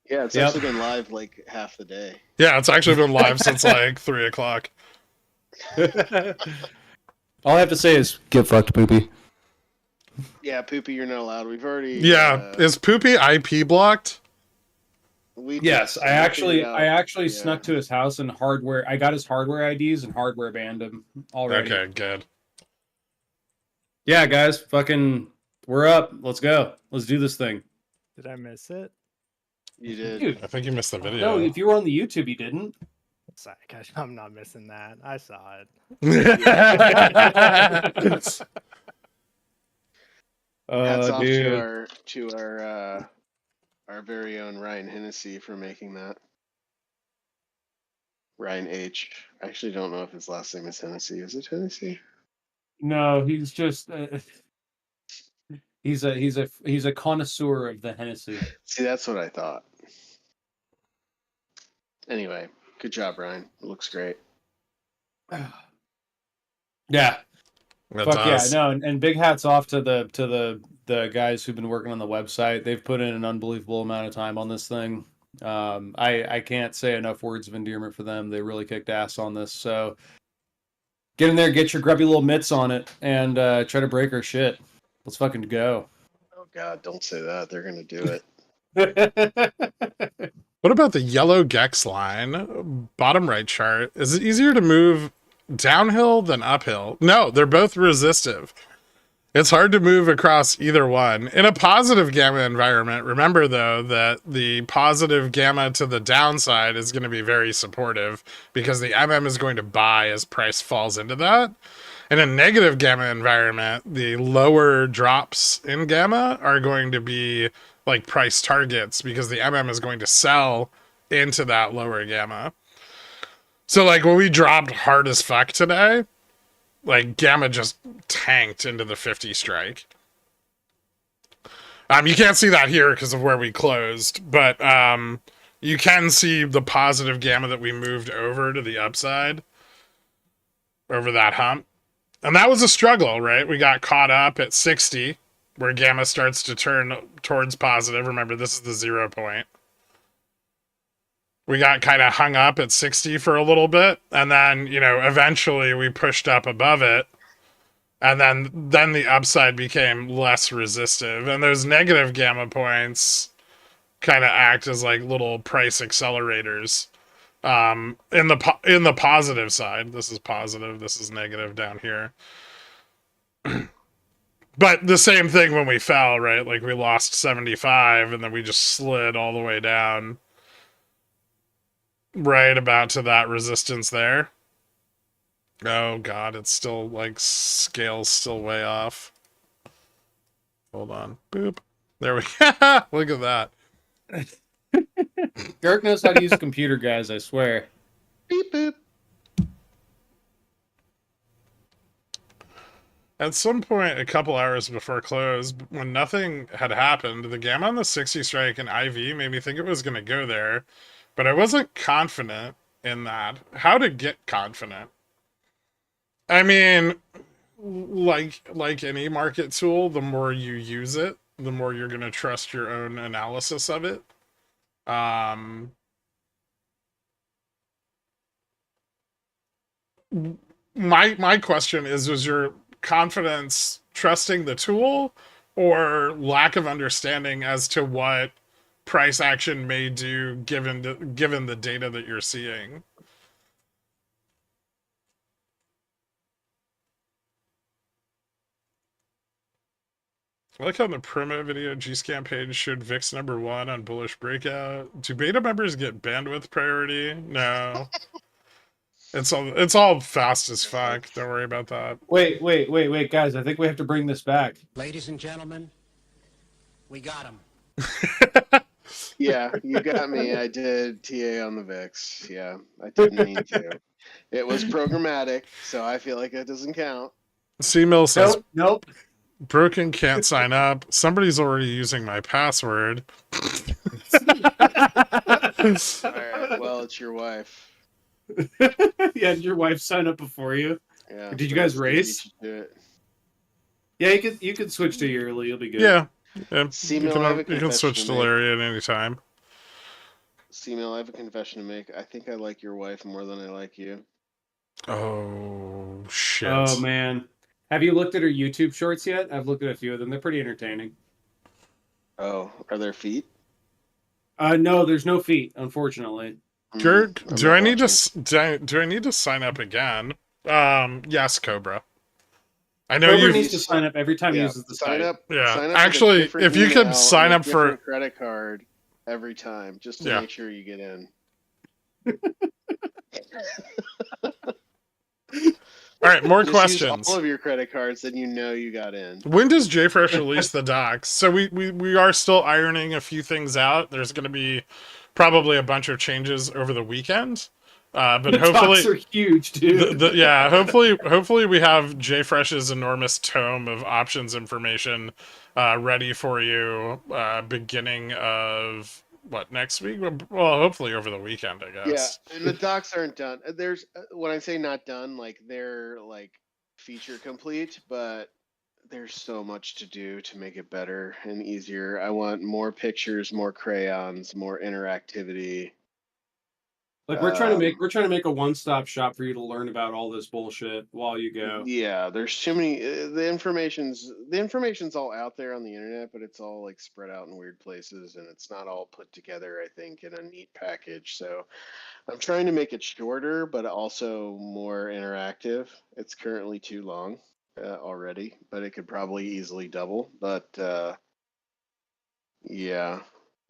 Speaker 7: Yeah, it's
Speaker 1: Yep.
Speaker 7: actually been live like half the day.
Speaker 2: Yeah, it's actually been live since like 3 o'clock.
Speaker 1: All I have to say is get fucked, poopy.
Speaker 7: Yeah, Poopy, you're not allowed. We've already.
Speaker 2: Yeah, is Poopy IP blocked?
Speaker 1: Yes, I actually
Speaker 7: yeah.
Speaker 1: snuck to his house and I got his hardware IDs and hardware banned him already.
Speaker 2: Okay, good.
Speaker 1: Yeah, guys, we're up. Let's go. Let's do this thing.
Speaker 5: Did I miss it?
Speaker 7: You did.
Speaker 1: Dude,
Speaker 2: I think you missed the video.
Speaker 1: no, if you were on the YouTube, you didn't.
Speaker 5: Sorry, gosh, I'm not missing that. I saw it.
Speaker 7: Hats off
Speaker 1: Dude.
Speaker 7: to our very own Ryan Hennessy for making that. Ryan H. I actually don't know if his last name is Hennessy. Is it Hennessy?
Speaker 1: No, he's just he's a connoisseur of the Hennessy.
Speaker 7: See, that's what I thought. Anyway, good job, Ryan. It looks great.
Speaker 1: Yeah.
Speaker 2: It
Speaker 1: Fuck
Speaker 2: does.
Speaker 1: yeah, no, and big hats off to the guys who've been working on the website. They've put in an unbelievable amount of time on this thing. I can't say enough words of endearment for them. They really kicked ass on this. So get in there, get your grubby little mitts on it, and try to break our shit. Let's fucking go.
Speaker 7: Oh God, don't say that. They're gonna do it.
Speaker 2: What about the yellow Gex line? Bottom right chart. Is it easier to move downhill than uphill? No, they're both resistive. It's hard to move across either one. In a positive gamma environment, remember though that the positive gamma to the downside is going to be very supportive because the MM is going to buy as price falls into that. In a negative gamma environment, the lower drops in gamma are going to be like price targets because the MM is going to sell into that lower gamma. So like when we dropped hard as fuck today, like gamma just tanked into the 50 strike. You can't see that here because of where we closed, but you can see the positive gamma that we moved over to the upside over that hump. And that was a struggle, right? We got caught up at 60 where gamma starts to turn towards positive. Remember, this is the 0 point. We got kind of hung up at 60 for a little bit. And then, eventually we pushed up above it And then the upside became less resistive, and those negative gamma points kind of act as like little price accelerators. In the positive side, this is positive, this is negative down here. But the same thing when we fell, right? Like we lost 75 and then we just slid all the way down right about to that resistance there. Oh god, it's still like scale's still way off. Hold on. Boop. There we go. Look at that.
Speaker 1: Gherkin knows how to use a computer, guys, I swear.
Speaker 7: Beep boop.
Speaker 2: At some point, a couple hours before close, when nothing had happened, the gamma on the 60 strike and IV made me think it was going to go there, but I wasn't confident in that. How to get confident? I mean, like any market tool, the more you use it, the more you're going to trust your own analysis of it. My question is, was your confidence trusting the tool or lack of understanding as to what price action may do given the data that you're seeing? I like how in the promo video G-Scam page showed VIX #1 on bullish breakout. Do beta members get bandwidth priority? No. It's all fast as fuck. Don't worry about that.
Speaker 1: Wait, guys. I think we have to bring this back.
Speaker 8: Ladies and gentlemen, we got him.
Speaker 7: Yeah, you got me. I did TA on the VIX. Yeah, I didn't mean to. It was programmatic, so I feel like it doesn't count.
Speaker 2: C-Mill says,
Speaker 1: Nope.
Speaker 2: Broken can't sign up. Somebody's already using my password.
Speaker 7: All right, well, it's your wife.
Speaker 1: Yeah, did your wife sign up before you?
Speaker 7: Yeah.
Speaker 1: Did you guys race?
Speaker 7: Do it.
Speaker 1: Yeah, you could switch to yearly. You'll be good.
Speaker 2: Yeah.
Speaker 7: C-Mill,
Speaker 2: You can switch to Larry at any time.
Speaker 7: C-Mill, I have a confession to make. I think I like your wife more than I like you.
Speaker 2: Oh, shit.
Speaker 1: Oh man, have you looked at her YouTube shorts yet? I've looked at a few of them. They're pretty entertaining.
Speaker 7: Oh, are there feet?
Speaker 1: No, there's no feet, unfortunately.
Speaker 2: Gert,
Speaker 7: I'm
Speaker 2: do
Speaker 7: not
Speaker 2: I need
Speaker 7: watching.
Speaker 2: do I need to sign up again? Yes, Cobra. I know
Speaker 1: Cobra
Speaker 2: you
Speaker 1: needs to sign up every time he
Speaker 7: Yeah,
Speaker 1: uses the
Speaker 7: sign
Speaker 1: site.
Speaker 7: up.
Speaker 2: Yeah,
Speaker 7: sign up with a
Speaker 2: actually,
Speaker 7: different
Speaker 2: if you could
Speaker 7: email
Speaker 2: sign
Speaker 7: and a
Speaker 2: up for
Speaker 7: different credit card every time, just to
Speaker 2: Yeah.
Speaker 7: make sure you get in.
Speaker 2: all right, more
Speaker 7: Just
Speaker 2: questions.
Speaker 7: use all of your credit cards, then you know you got in.
Speaker 2: When does JFresh release the docs? So we are still ironing a few things out. There's going to be probably a bunch of changes over the weekend. But
Speaker 1: The
Speaker 2: hopefully
Speaker 1: talks are huge, dude.
Speaker 2: hopefully we have JFresh's enormous tome of options information ready for you beginning of what, next week? Well, hopefully over the weekend, I guess.
Speaker 7: Yeah, and the docs aren't done. There's when I say not done, like they're like feature complete, but there's so much to do to make it better and easier. I want more pictures, more crayons, more interactivity.
Speaker 1: Like we're trying to make a one-stop shop for you to learn about all this bullshit while you go.
Speaker 7: Yeah, there's too many. The information's all out there on the internet, but it's all like spread out in weird places, and it's not all put together, I think, in a neat package. So I'm trying to make it shorter, but also more interactive. It's currently too long already, but it could probably easily double. But yeah,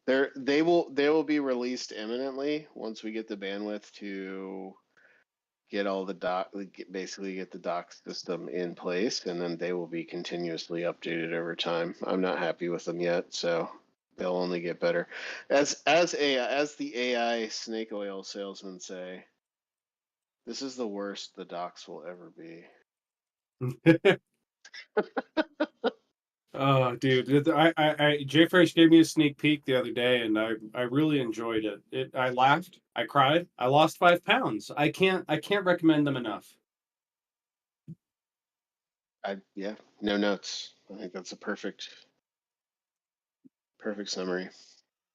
Speaker 7: they will be released imminently once we get the bandwidth to get all the basically get the doc system in place, and then they will be continuously updated over time. I'm not happy with them yet, so they'll only get better. As the AI snake oil salesmen say, this is the worst the docs will ever be.
Speaker 1: Oh, dude, JFresh gave me a sneak peek the other day, and I really enjoyed it. I laughed, I cried, I lost 5 pounds. I can't recommend them enough.
Speaker 7: Yeah, no notes. I think that's a perfect summary.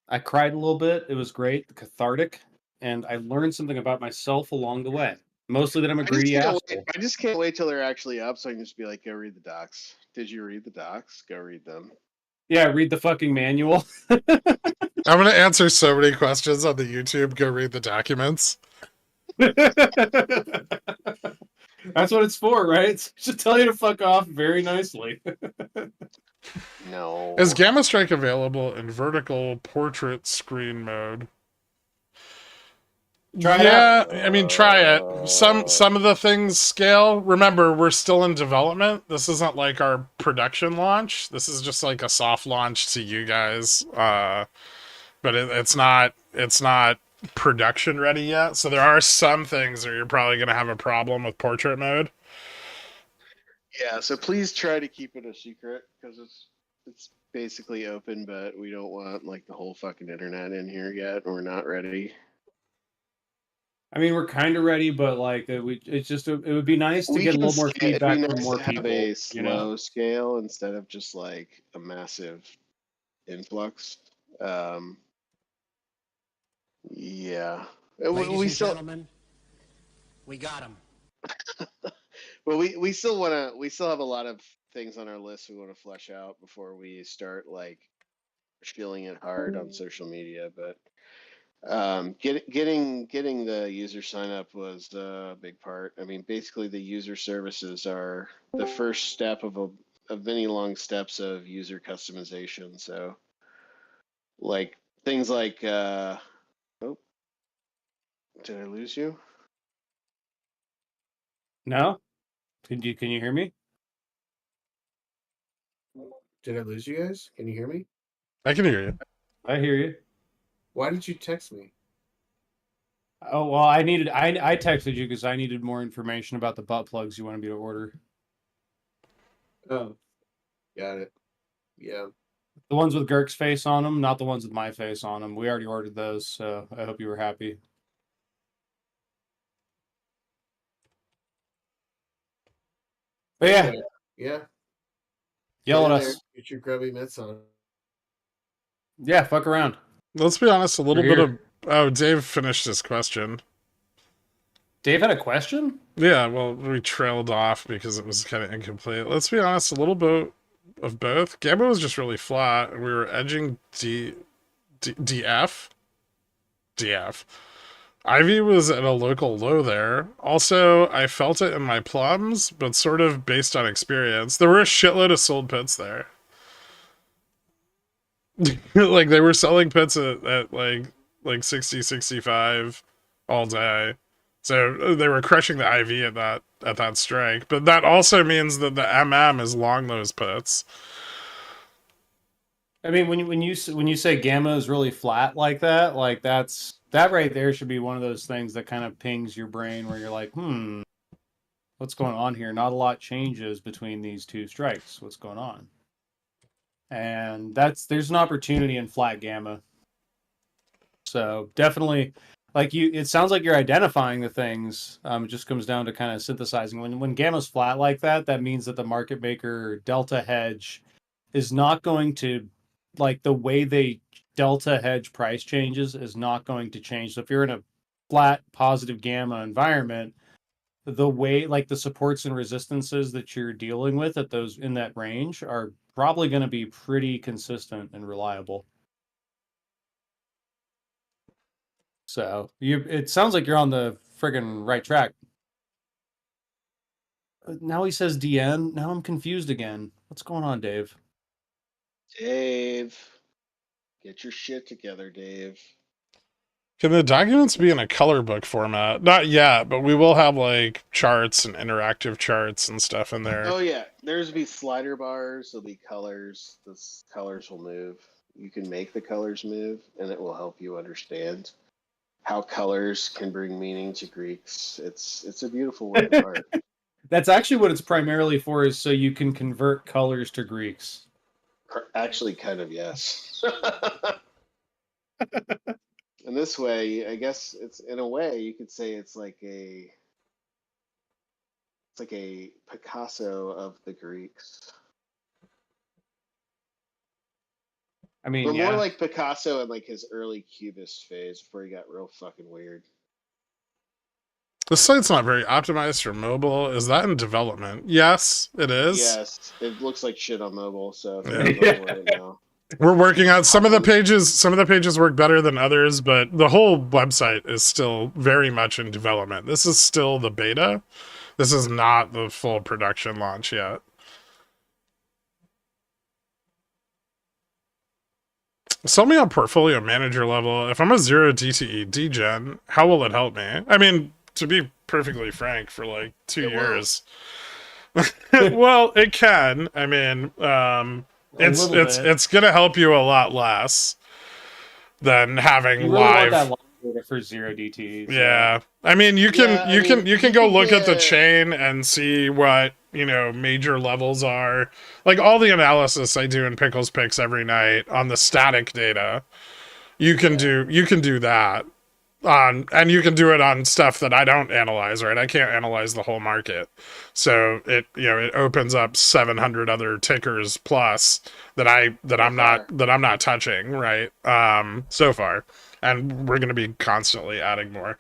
Speaker 1: I cried a little bit. It was great, cathartic, and I learned something about myself along the way. Mostly that I'm a
Speaker 7: I just
Speaker 1: greedy
Speaker 7: can't
Speaker 1: asshole.
Speaker 7: wait. I just can't wait till they're actually up, so I can just be like, "Go read the docs. Did you read the docs? Go read them."
Speaker 1: Yeah, read the fucking manual.
Speaker 2: I'm gonna answer so many questions on the YouTube. Go read the documents.
Speaker 1: That's what it's for, right? It's to tell you to fuck off very nicely.
Speaker 7: No.
Speaker 2: Is Gammastrike available in vertical portrait screen mode?
Speaker 1: Try it
Speaker 2: yeah,
Speaker 1: out.
Speaker 2: I mean, try it. Some of the things scale. Remember, we're still in development. This isn't like our production launch. This is just like a soft launch to you guys. But it's not production ready yet. So there are some things where you're probably gonna have a problem with portrait mode.
Speaker 7: Yeah, so please try to keep it a secret because it's basically open, but we don't want like the whole fucking internet in here yet. We're not ready.
Speaker 1: I mean, we're kind of ready, but like, it would be nice to get a little more
Speaker 7: It'd be
Speaker 1: feedback from
Speaker 7: nice
Speaker 1: more
Speaker 7: to have
Speaker 1: people.
Speaker 7: a
Speaker 1: You
Speaker 7: slow
Speaker 1: know,
Speaker 7: scale instead of just like a massive influx. Yeah.
Speaker 8: Ladies
Speaker 7: We
Speaker 8: and
Speaker 7: still,
Speaker 8: gentlemen, we got him.
Speaker 7: well, we still have a lot of things on our list we want to flesh out before we start like feeling it hard on social media. But getting the user sign up was a big part. I mean, basically the user services are the first step of many long steps of user customization. So like things like oh, did I lose you?
Speaker 1: no? Can you hear me?
Speaker 6: Did I lose you guys? Can you hear me?
Speaker 2: I can hear you.
Speaker 1: I hear you.
Speaker 6: Why did you text me?
Speaker 1: Oh well, I texted you because I needed more information about the butt plugs you wanted me to order.
Speaker 6: Oh, got it. Yeah.
Speaker 1: The ones with Gherk's face on them, not the ones with my face on them. We already ordered those, so I hope you were happy. But yeah,
Speaker 6: Okay. Yeah.
Speaker 1: yell
Speaker 6: Get
Speaker 1: at
Speaker 6: in
Speaker 1: us.
Speaker 6: there. Get your grubby mitts on.
Speaker 1: Yeah, fuck around.
Speaker 2: Let's be honest. A little
Speaker 1: We're
Speaker 2: bit
Speaker 1: here.
Speaker 2: of Dave finished his question.
Speaker 1: Dave had a question?
Speaker 2: Yeah, well, we trailed off because it was kind of incomplete. Let's be honest, a little bit of both. Gamma was just really flat, and we were edging DF. Ivy was at a local low there. Also, I felt it in my plums, but sort of based on experience. There were a shitload of sold pits there. Like, they were selling pits at like 60, 65 all day. So they were crushing the IV at that strike. But that also means that the MM is long those pits.
Speaker 1: I mean, when you say gamma is really flat like that right there should be one of those things that kind of pings your brain where you're like, what's going on here? Not a lot changes between these two strikes. What's going on? And there's an opportunity in flat gamma. So definitely, it sounds like you're identifying the things. It just comes down to kind of synthesizing. When gamma's flat like that, that means that the market maker delta hedge is not going to, like, the way they delta hedge price changes is not going to change. So if you're in a flat positive gamma environment, the way, like, the supports and resistances that you're dealing with at those in that range are probably going to be pretty consistent and reliable. So it sounds like you're on the friggin' right track. Now he says DN. Now I'm confused again. What's going on, Dave?
Speaker 7: Dave, get your shit together, Dave.
Speaker 2: Can the documents be in a color book format? Not yet, but we will have like charts and interactive charts and stuff in there.
Speaker 7: Oh yeah, there's be slider bars. There'll be colors. The colors will move. You can make the colors move, and it will help you understand how colors can bring meaning to Greeks. It's a beautiful work of art.
Speaker 1: That's actually what it's primarily for, is so you can convert colors to Greeks.
Speaker 7: Actually, kind of, yes. And this way, I guess it's, in a way, you could say it's like a Picasso of the Greeks.
Speaker 1: I mean,
Speaker 7: But
Speaker 1: yeah.
Speaker 7: more like Picasso in like his early Cubist phase before he got real fucking weird.
Speaker 2: The site's not very optimized for mobile. Is that in development? Yes, it is.
Speaker 7: Yes, it looks like shit on mobile, so if
Speaker 2: Yeah.
Speaker 7: you're on mobile right now.
Speaker 2: We're working on some of the pages. Some of the pages work better than others, but the whole website is still very much in development. This is still the beta. This is not the full production launch yet. Sell me on portfolio manager level. If I'm a 0 DTE degen, how will it help me? I mean, to be perfectly frank, for like 2 years. Well, it can. I mean, it's gonna help you a lot less than having
Speaker 1: You really
Speaker 2: live.
Speaker 1: want that live data for 0 DTE.
Speaker 2: Yeah, I mean, you can you can go look at the chain and see what major levels are. Like all the analysis I do in Pickles Picks every night on the static data, you can do that on, and you can do it on stuff that I don't analyze. Right, I can't analyze the whole market, so it opens up 700 other tickers plus that I'm not touching. Right, so far. And we're going to be constantly adding more,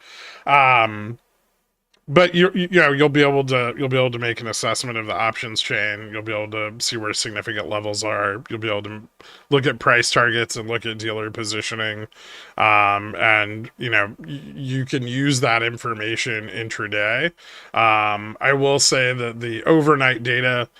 Speaker 2: but you'll be able to make an assessment of the options chain. You'll be able to see where significant levels are. You'll be able to look at price targets and look at dealer positioning, and you can use that information intraday. I will say that the overnight data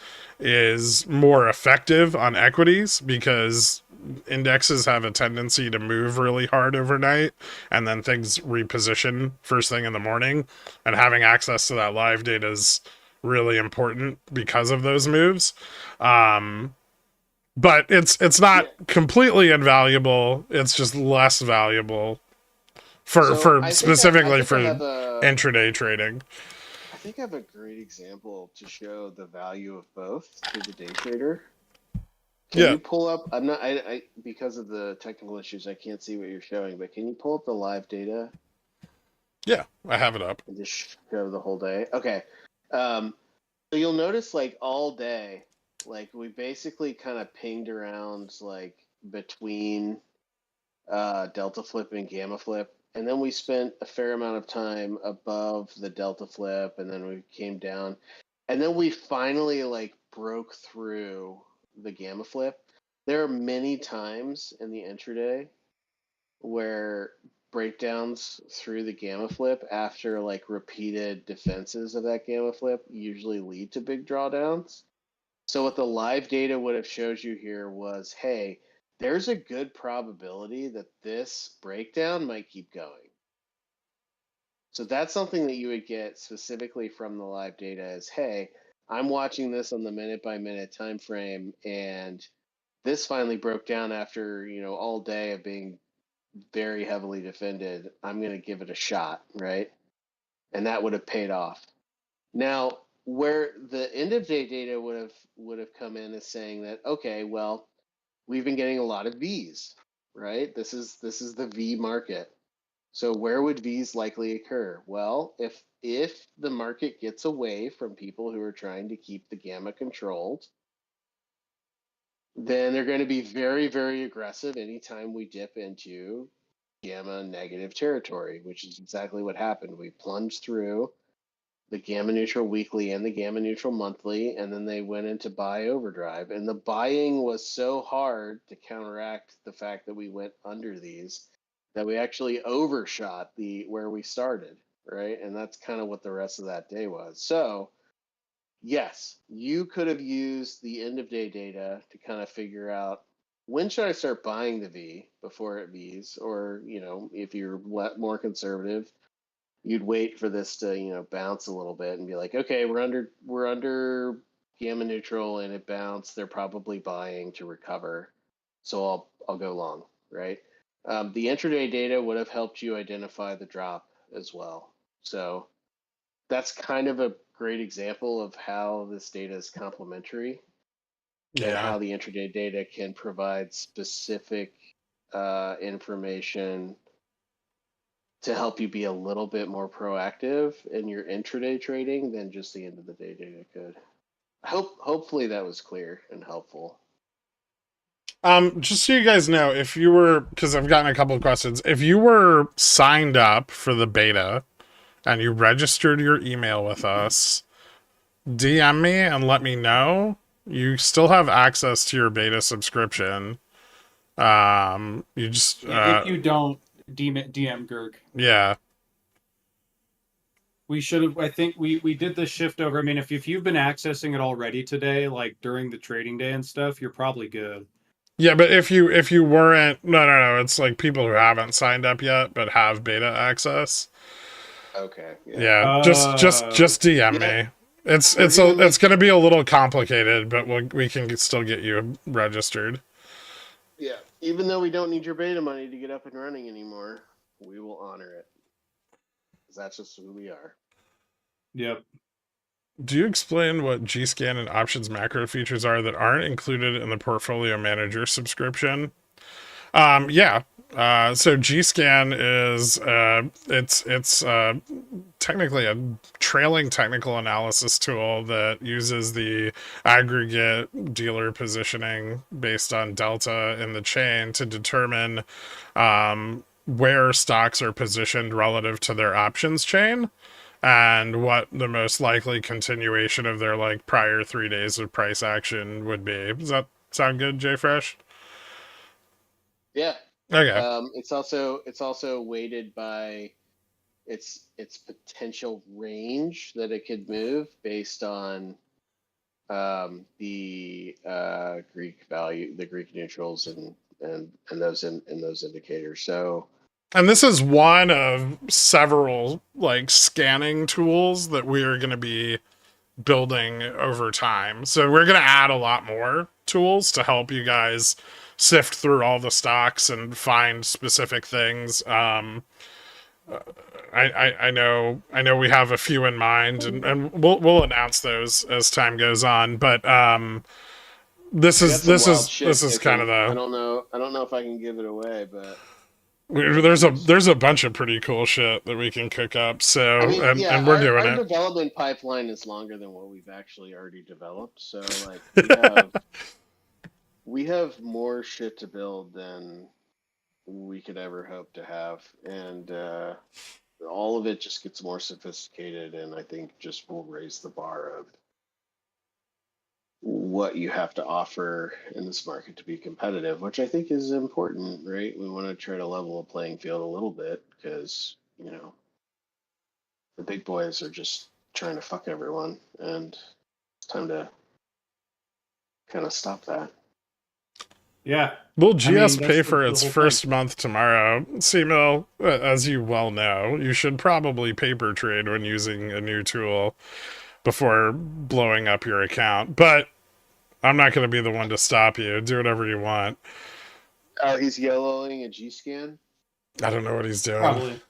Speaker 2: is more effective on equities because indexes have a tendency to move really hard overnight and then things reposition first thing in the morning, and having access to that live data is really important because of those moves. But it's not completely invaluable. It's just less valuable for specifically for intraday trading.
Speaker 7: I think I have a great example to show the value of both to the day trader. Can you pull up? I'm not. I because of the technical issues, I can't see what you're showing. But can you pull up the live data?
Speaker 2: Yeah, I have it up.
Speaker 7: And just show the whole day. Okay. So you'll notice, like all day, like we basically kind of pinged around, like between delta flip and gamma flip, and then we spent a fair amount of time above the delta flip, and then we came down, and then we finally like broke through the gamma flip. There are many times in the intraday where breakdowns through the gamma flip after like repeated defenses of that gamma flip usually lead to big drawdowns. So what the live data would have showed you here was, hey, there's a good probability that this breakdown might keep going. So that's something that you would get specifically from the live data is, hey, I'm watching this on the minute by minute time frame, and this finally broke down after all day of being very heavily defended. I'm going to give it a shot, right? And that would have paid off. Now, where the end of day data would have come in is saying that, okay, well, we've been getting a lot of V's, right? This is the V market. So where would V's likely occur? Well, if the market gets away from people who are trying to keep the gamma controlled, then they're going to be very, very aggressive anytime we dip into gamma negative territory, which is exactly what happened. We plunged through the gamma neutral weekly and the gamma neutral monthly, and then they went into buy overdrive. And the buying was so hard to counteract the fact that we went under these that we actually overshot where we started, right? And that's kind of what the rest of that day was. So yes, you could have used the end of day data to kind of figure out, when should I start buying the V before it V's? Or, if you're more conservative, you'd wait for this to, bounce a little bit and be like, okay, we're under gamma neutral and it bounced. They're probably buying to recover. So I'll go long, right? The intraday data would have helped you identify the drop as well. So that's kind of a great example of how this data is complementary. And how the intraday data can provide specific information to help you be a little bit more proactive in your intraday trading than just the end of the day data could. Hopefully that was clear and helpful.
Speaker 2: Just so you guys know, if you were, because I've gotten a couple of questions, if you were signed up for the beta and you registered your email with us, DM me and let me know. You still have access to your beta subscription. You just
Speaker 1: If you don't, DM Gherk.
Speaker 2: yeah.
Speaker 1: We should have. I think we did the shift over. I mean, if you've been accessing it already today, like during the trading day and stuff, you're probably good.
Speaker 2: Yeah, but if you weren't, no, it's like people who haven't signed up yet but have beta access.
Speaker 7: Okay.
Speaker 2: Yeah, just DM me. It's gonna be a little complicated, but we can still get you registered.
Speaker 7: Yeah. Even though we don't need your beta money to get up and running anymore, we will honor it. 'Cause that's just who we are.
Speaker 1: Yep.
Speaker 2: Do you explain what Gscan and options macro features are that aren't included in the portfolio manager subscription? Yeah. So Gscan is it's technically a trailing technical analysis tool that uses the aggregate dealer positioning based on delta in the chain to determine where stocks are positioned relative to their options chain, and what the most likely continuation of their like prior 3 days of price action would be. Does that sound good, JFresh?
Speaker 7: Yeah.
Speaker 2: Okay.
Speaker 7: It's also weighted by its potential range that it could move based on the Greek value, the Greek neutrals, and those in those indicators. So.
Speaker 2: And this is one of several like scanning tools that we are going to be building over time. So we're going to add a lot more tools to help you guys sift through all the stocks and find specific things. I know we have a few in mind, and we'll announce those as time goes on. But this is kind of the.
Speaker 7: I don't know if I can give it away, but.
Speaker 2: There's a bunch of pretty cool shit that we can cook up. So
Speaker 7: I mean,
Speaker 2: and we're doing
Speaker 7: our
Speaker 2: it.
Speaker 7: development pipeline is longer than what we've actually already developed. So like we have more shit to build than we could ever hope to have, and all of it just gets more sophisticated, and I think just will raise the bar of what you have to offer in this market to be competitive, which I think is important, right? We want to try to level a playing field a little bit because, you know, the big boys are just trying to fuck everyone, and it's time to kind of stop that.
Speaker 1: Yeah.
Speaker 2: Will GS pay
Speaker 1: that's
Speaker 2: for
Speaker 1: the
Speaker 2: its
Speaker 1: whole
Speaker 2: first
Speaker 1: point.
Speaker 2: month tomorrow? C-Mill, as you well know, you should probably paper trade when using a new tool before blowing up your account. But I'm not going to be the one to stop you. Do whatever you want.
Speaker 7: Oh, he's yellowing a G-scan?
Speaker 2: I don't know what he's doing.
Speaker 1: Probably.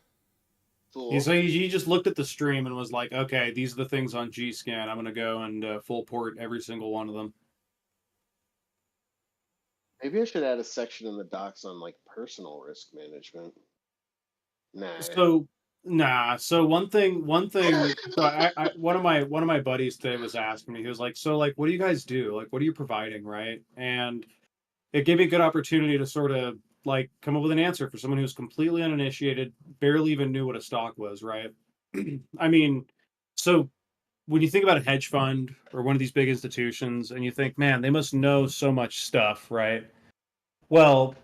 Speaker 7: Cool.
Speaker 1: He just looked at the stream and was like, okay, these are the things on G-Scan. I'm going to go and full port every single one of them.
Speaker 7: Maybe I should add a section in the docs on like personal risk management. Nah.
Speaker 1: So one thing. So I one of my buddies today was asking me. He was like, "So like, what do you guys do? Like, what are you providing, right?" And it gave me a good opportunity to sort of like come up with an answer for someone who's completely uninitiated, barely even knew what a stock was, right? I mean, so when you think about a hedge fund or one of these big institutions, and you think, man, they must know so much stuff, right? Well,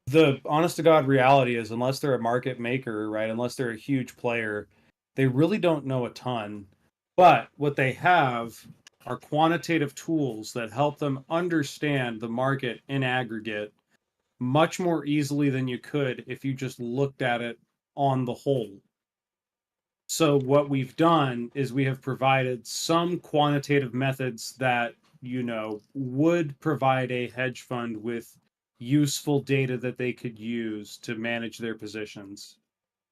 Speaker 1: the honest to God reality is, unless they're a market maker, right, unless they're a huge player, they really don't know a ton. But what they have are quantitative tools that help them understand the market in aggregate much more easily than you could if you just looked at it on the whole. So what we've done is we have provided some quantitative methods that, you know, would provide a hedge fund with useful data that they could use to manage their positions.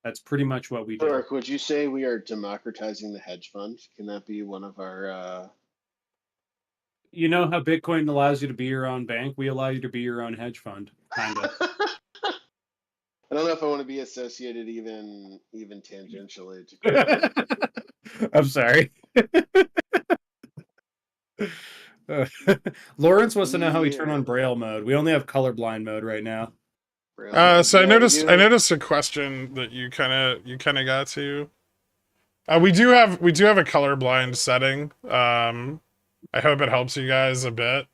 Speaker 1: That's pretty much what we do.
Speaker 7: Eric, would you say we are democratizing the hedge fund? Can that be one of our
Speaker 1: You know how Bitcoin allows you to be your own bank? We allow you to be your own hedge fund, kind of.
Speaker 7: I don't know if I want to be associated even tangentially to
Speaker 1: I'm sorry. Lawrence wants to know how we turn on Braille mode. We only have colorblind mode right now.
Speaker 2: So I
Speaker 7: Yeah,
Speaker 2: noticed a question that you kind of got to. We do have a colorblind setting. I hope it helps you guys a bit.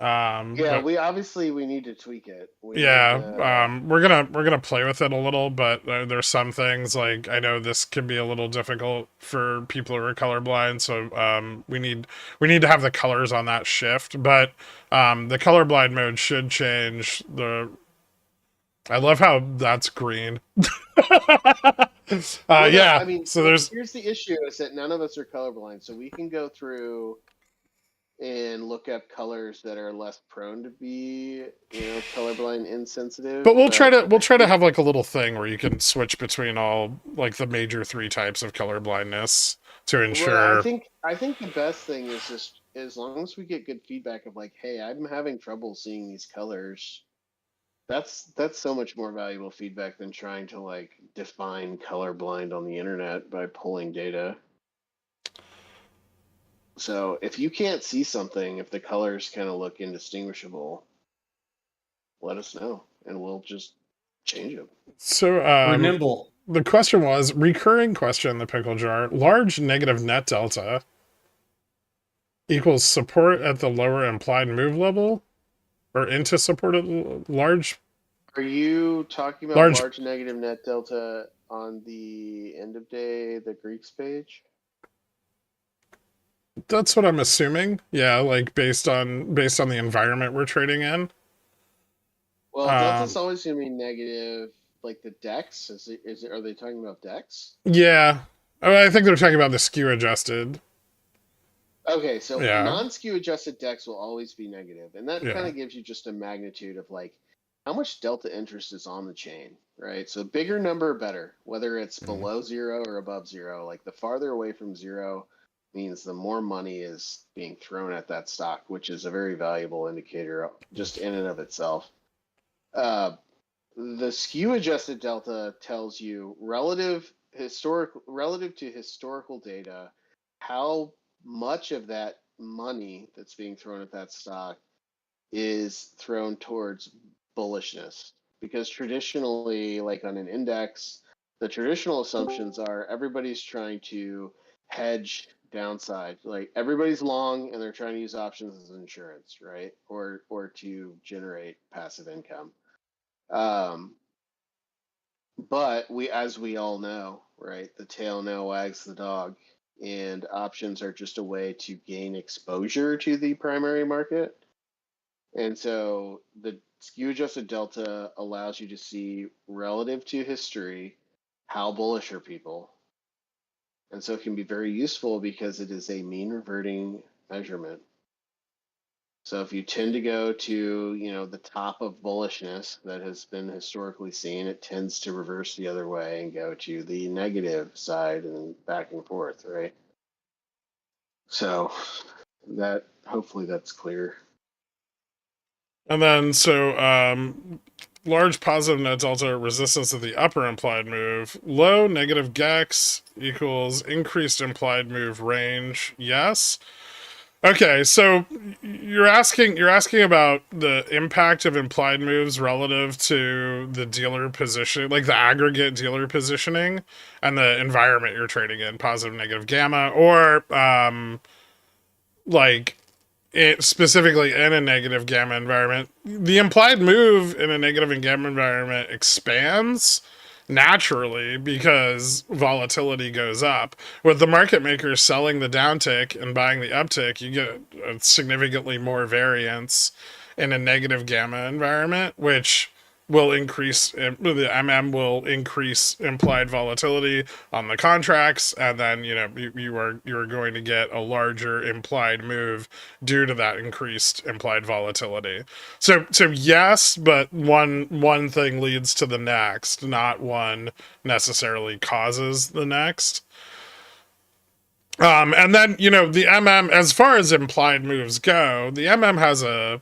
Speaker 7: Yeah,
Speaker 2: But
Speaker 7: we need to tweak it.
Speaker 2: we're gonna play with it a little, but there's some things like I know this can be a little difficult for people who are colorblind, so we need to have the colors on that shift. But the colorblind mode should change the. I love how that's green. Yeah.
Speaker 7: I mean,
Speaker 2: So there's
Speaker 7: here's the issue: is that none of us are colorblind, so we can go through and look up colors that are less prone to be, colorblind insensitive.
Speaker 2: But we'll try to have like a little thing where you can switch between all like the major 3 types of color blindness to ensure.
Speaker 7: Well, I think the best thing is just as long as we get good feedback of like, hey, I'm having trouble seeing these colors. That's so much more valuable feedback than trying to like define colorblind on the internet by pulling data. So if you can't see something, if the colors kind of look indistinguishable, let us know and we'll just change them.
Speaker 2: So
Speaker 1: We're nimble.
Speaker 2: the question was recurring question in the pickle jar: large negative net delta equals support at the lower implied move level, or into support at large.
Speaker 7: Are you talking about large negative net delta on the end of day, the Greeks page?
Speaker 2: That's what I'm assuming. Yeah, like based on the environment we're trading in.
Speaker 7: Well, delta's always going to be negative. Like the DEX, are they talking about DEX?
Speaker 2: Yeah, I think they're talking about the skew adjusted.
Speaker 7: Okay, so
Speaker 2: Yeah.
Speaker 7: non-skew adjusted DEX will always be negative, and that kind of gives you just a magnitude of like how much delta interest is on the chain, right? So bigger number, better. Whether it's below 0 or above 0, like the farther away from 0 means the more money is being thrown at that stock, which is a very valuable indicator just in and of itself. The skew adjusted delta tells you relative to historical data how much of that money that's being thrown at that stock is thrown towards bullishness. Because traditionally, like on an index, the traditional assumptions are everybody's trying to hedge downside. Like everybody's long and they're trying to use options as insurance, right? Or to generate passive income. But as we all know, right, the tail now wags the dog, and options are just a way to gain exposure to the primary market. And so the skew adjusted delta allows you to see relative to history how bullish are people. And so it can be very useful because it is a mean reverting measurement. So if you tend to go to, the top of bullishness that has been historically seen, it tends to reverse the other way and go to the negative side and back and forth, right? So hopefully that's clear.
Speaker 2: And then large positive net delta resistance at the upper implied move, low negative gex equals increased implied move range. Yes. Okay, so you're asking about the impact of implied moves relative to the dealer position, like the aggregate dealer positioning and the environment you're trading in, positive, negative, gamma, or like it specifically in a negative gamma environment. The implied move in a negative and gamma environment expands naturally because volatility goes up. With the market makers selling the downtick and buying the uptick, you get a significantly more variance in a negative gamma environment, which will increase, the will increase implied volatility on the contracts, and then you are going to get a larger implied move due to that increased implied volatility. So yes, but one thing leads to the next, not one necessarily causes the next. And then the as far as implied moves go, the has a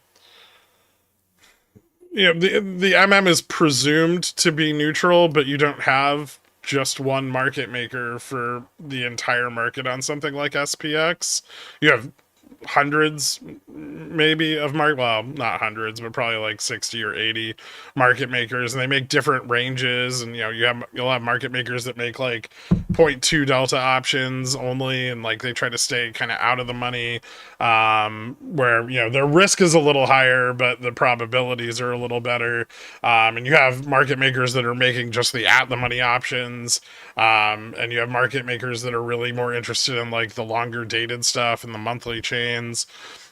Speaker 2: the is presumed to be neutral, but you don't have just one market maker for the entire market on something like SPX. You have hundreds, maybe of well, not hundreds, but probably like 60 or 80 market makers, and they make different ranges. And you'll have market makers that make like 0.2 delta options only, and like they try to stay kind of out of the money, where their risk is a little higher, but the probabilities are a little better. And you have market makers that are making just the at the money options, and you have market makers that are really more interested in like the longer dated stuff and the monthly chains.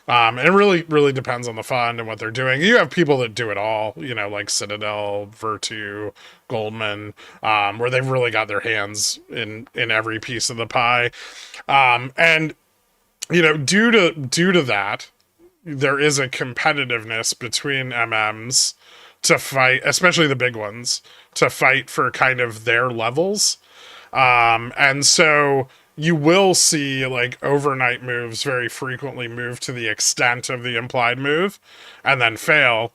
Speaker 2: It really depends on the fund and what they're doing. You have people that do it all, like Citadel, Virtu, Goldman, where they've really got their hands in every piece of the pie. And due to that, there is a competitiveness between MMs to fight, especially the big ones, to fight for kind of their levels. And so you will see like overnight moves very frequently move to the extent of the implied move and then fail,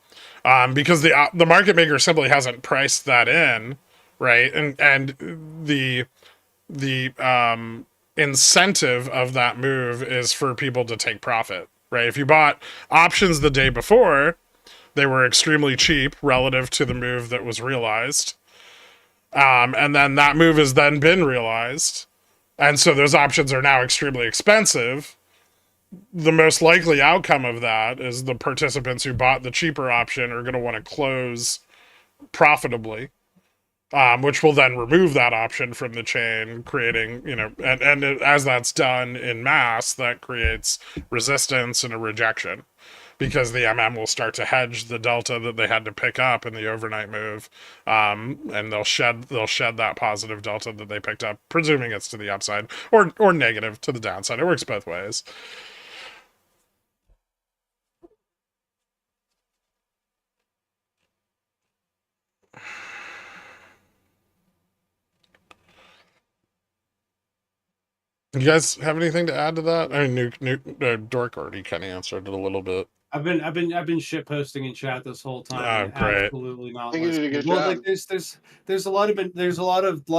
Speaker 2: because the market maker simply hasn't priced that in, right? And the incentive of that move is for people to take profit, right? If you bought options the day before, they were extremely cheap relative to the move that was realized. And then that move has then been realized. And so those options are now extremely expensive. The most likely outcome of that is the participants who bought the cheaper option are going to want to close profitably, which will then remove that option from the chain, creating, and as that's done in mass, that creates resistance and a rejection, because the MM will start to hedge the delta that they had to pick up in the overnight move, and they'll shed that positive delta that they picked up, presuming it's to the upside or negative to the downside. It works both ways. You guys have anything to add to that? I mean, Dork already kind of answered it a little bit.
Speaker 1: I've been shit posting in chat this whole time.
Speaker 2: Oh, great.
Speaker 1: Absolutely not.
Speaker 7: I think you did a good
Speaker 1: Well,
Speaker 7: job.
Speaker 1: like there's a lot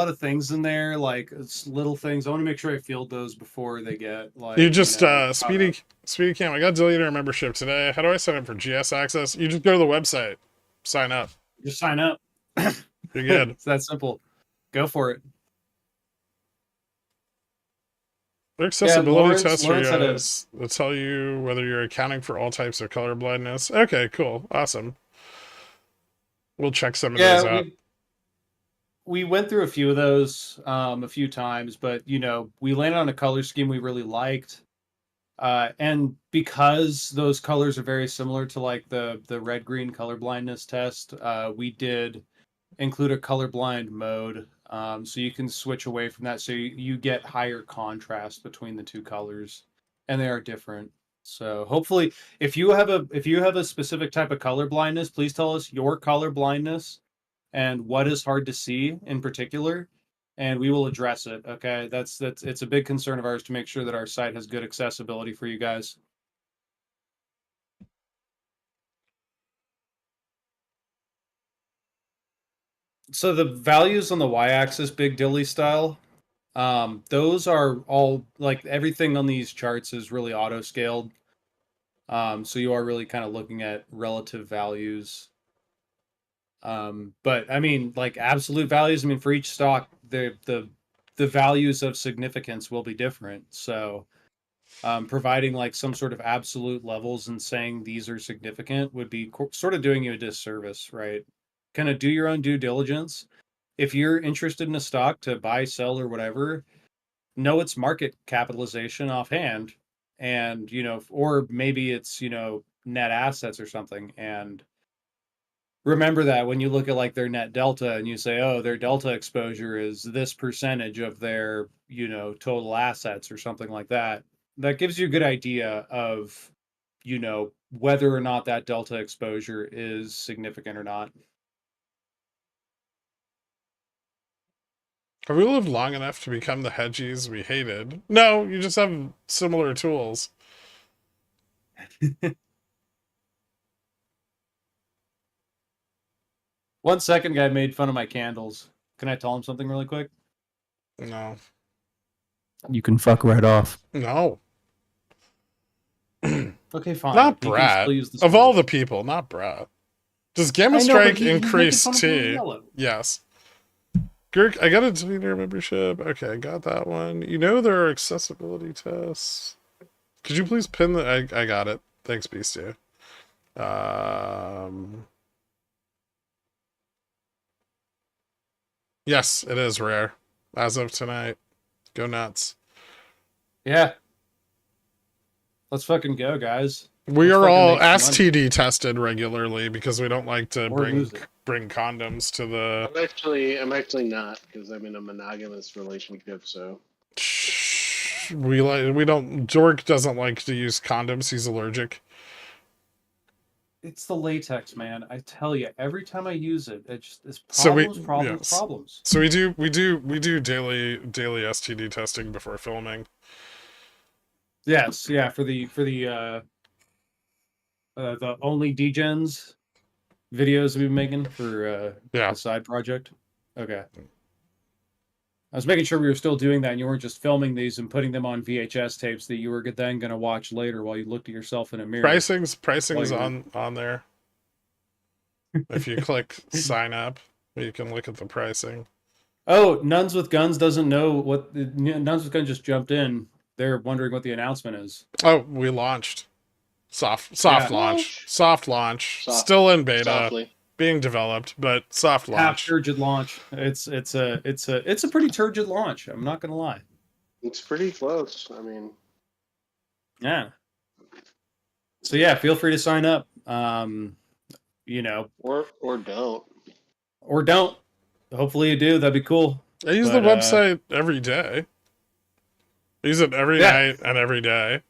Speaker 1: of things in there, like it's little things. I want to make sure I field those before they get like.
Speaker 2: You just Speedy Cam. I got deleted our membership today. How do I sign up for GS access? You just go to the website, sign up.
Speaker 1: Just sign up.
Speaker 2: You're good.
Speaker 1: It's that simple. Go for it.
Speaker 2: Their accessibility tests for you
Speaker 1: had a-
Speaker 2: guys. They'll tell you whether you're accounting for all types of color blindness. Okay, cool. Awesome. We'll check some of those out.
Speaker 1: We went through a few of those a few times, but we landed on a color scheme we really liked. And because those colors are very similar to like the red-green color blindness test, we did include a colorblind mode, so you can switch away from that, so you get higher contrast between the two colors, and they are different. So hopefully, if you have a specific type of color blindness, please tell us your color blindness and what is hard to see in particular, and we will address it. Okay, it's a big concern of ours to make sure that our site has good accessibility for you guys. So the values on the y-axis, Big Dilly style, those are all like everything on these charts is really auto scaled. So you are really kind of looking at relative values. But I mean, like absolute values, I mean, for each stock, the values of significance will be different. So providing like some sort of absolute levels and saying these are significant would be sort of doing you a disservice, right? Kind of do your own due diligence. If you're interested in a stock to buy, sell, or whatever, know its market capitalization offhand, and or maybe it's net assets or something, and remember that when you look at like their net delta and you say, oh, their delta exposure is this percentage of their total assets or something like that, that gives you a good idea of whether or not that delta exposure is significant or not.
Speaker 2: Have we lived long enough to become the hedgies we hated? No, you just have similar tools.
Speaker 1: One second guy made fun of my candles. Can I tell him something really quick?
Speaker 2: No.
Speaker 5: You can fuck right off.
Speaker 2: No.
Speaker 1: Okay, fine.
Speaker 2: Not
Speaker 1: He can
Speaker 2: Brett.
Speaker 1: still use the
Speaker 2: Of all the
Speaker 1: service.
Speaker 2: people, not Brett. Does
Speaker 1: I know, but
Speaker 2: Gammastrike
Speaker 1: he's making
Speaker 2: increase
Speaker 1: fun of blue and
Speaker 2: T?
Speaker 1: yellow.
Speaker 2: Yes. Gherk, I got a Twitter membership. Okay, I got that one. You know there are accessibility tests. Could you please pin the... I got it. Thanks, Beastie. Yes, it is rare. As of tonight. Go nuts.
Speaker 1: Yeah. Let's fucking go, guys.
Speaker 2: We
Speaker 1: Let's
Speaker 2: are
Speaker 1: fucking
Speaker 2: all
Speaker 1: make some money.
Speaker 2: STD tested regularly because we don't like to
Speaker 1: Or lose it.
Speaker 2: bring condoms to the...
Speaker 7: I'm actually not because I'm in a monogamous relationship. So
Speaker 2: We don't... Dork doesn't like to use condoms. He's allergic.
Speaker 1: It's the latex, man. I tell you, every time I use it, it's
Speaker 2: So
Speaker 1: problems,
Speaker 2: we-
Speaker 1: problems,
Speaker 2: yes.
Speaker 1: problems.
Speaker 2: So we do daily STD testing before filming.
Speaker 1: Yes, yeah, for the only degens videos we've been making for
Speaker 2: Yeah.
Speaker 1: the side project. Okay. I was making sure we were still doing that and you weren't just filming these and putting them on VHS tapes that you were then going to watch later while you looked at yourself in a mirror.
Speaker 2: Pricing's
Speaker 1: Well,
Speaker 2: on there. If you click sign up, you can look at the pricing.
Speaker 1: Oh, Nuns with Guns doesn't know what Nuns with Guns just jumped in. They're wondering what the announcement is.
Speaker 2: Oh, we launched. Soft
Speaker 1: Yeah.
Speaker 2: launch. Soft launch.
Speaker 7: Soft-
Speaker 2: Still in beta.
Speaker 7: softly.
Speaker 2: Being developed, but soft
Speaker 1: Half
Speaker 2: launch.
Speaker 1: turgid launch. It's a pretty turgid launch. I'm not gonna lie.
Speaker 7: it's pretty close. I mean,
Speaker 1: Yeah. So yeah, feel free to sign up. You know,
Speaker 7: or don't.
Speaker 1: or don't. Hopefully you do. That'd be cool.
Speaker 2: I use
Speaker 1: But,
Speaker 2: the website every day. I use it every
Speaker 1: Yeah.
Speaker 2: night and every day.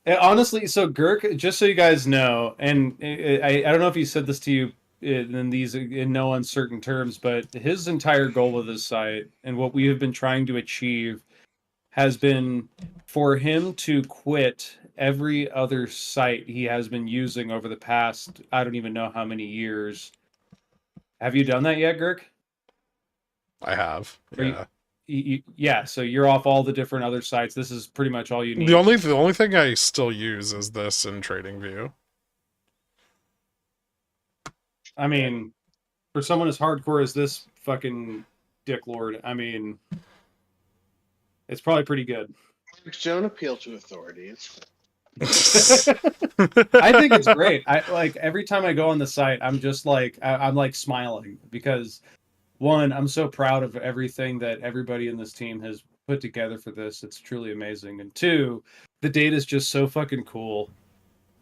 Speaker 1: Honestly, so Gherk, just so you guys know, and I don't know if he said this to you in no uncertain terms, but his entire goal with this site and what we have been trying to achieve has been for him to quit every other site he has been using over the past, I don't even know how many years. Have you done that yet, Gherk?
Speaker 2: I have.
Speaker 1: Are you-
Speaker 2: Yeah.
Speaker 1: Yeah, so you're off all the different other sites. This is pretty much all you need.
Speaker 2: The only thing I still use is this in TradingView.
Speaker 1: I mean, for someone as hardcore as this fucking dick lord, I mean, it's probably pretty good.
Speaker 7: Don't appeal to authorities.
Speaker 1: I think it's great. I like every time I go on the site, I'm just like I'm like smiling because one, I'm so proud of everything that everybody in this team has put together for this. It's truly amazing. And two, the data is just so fucking cool.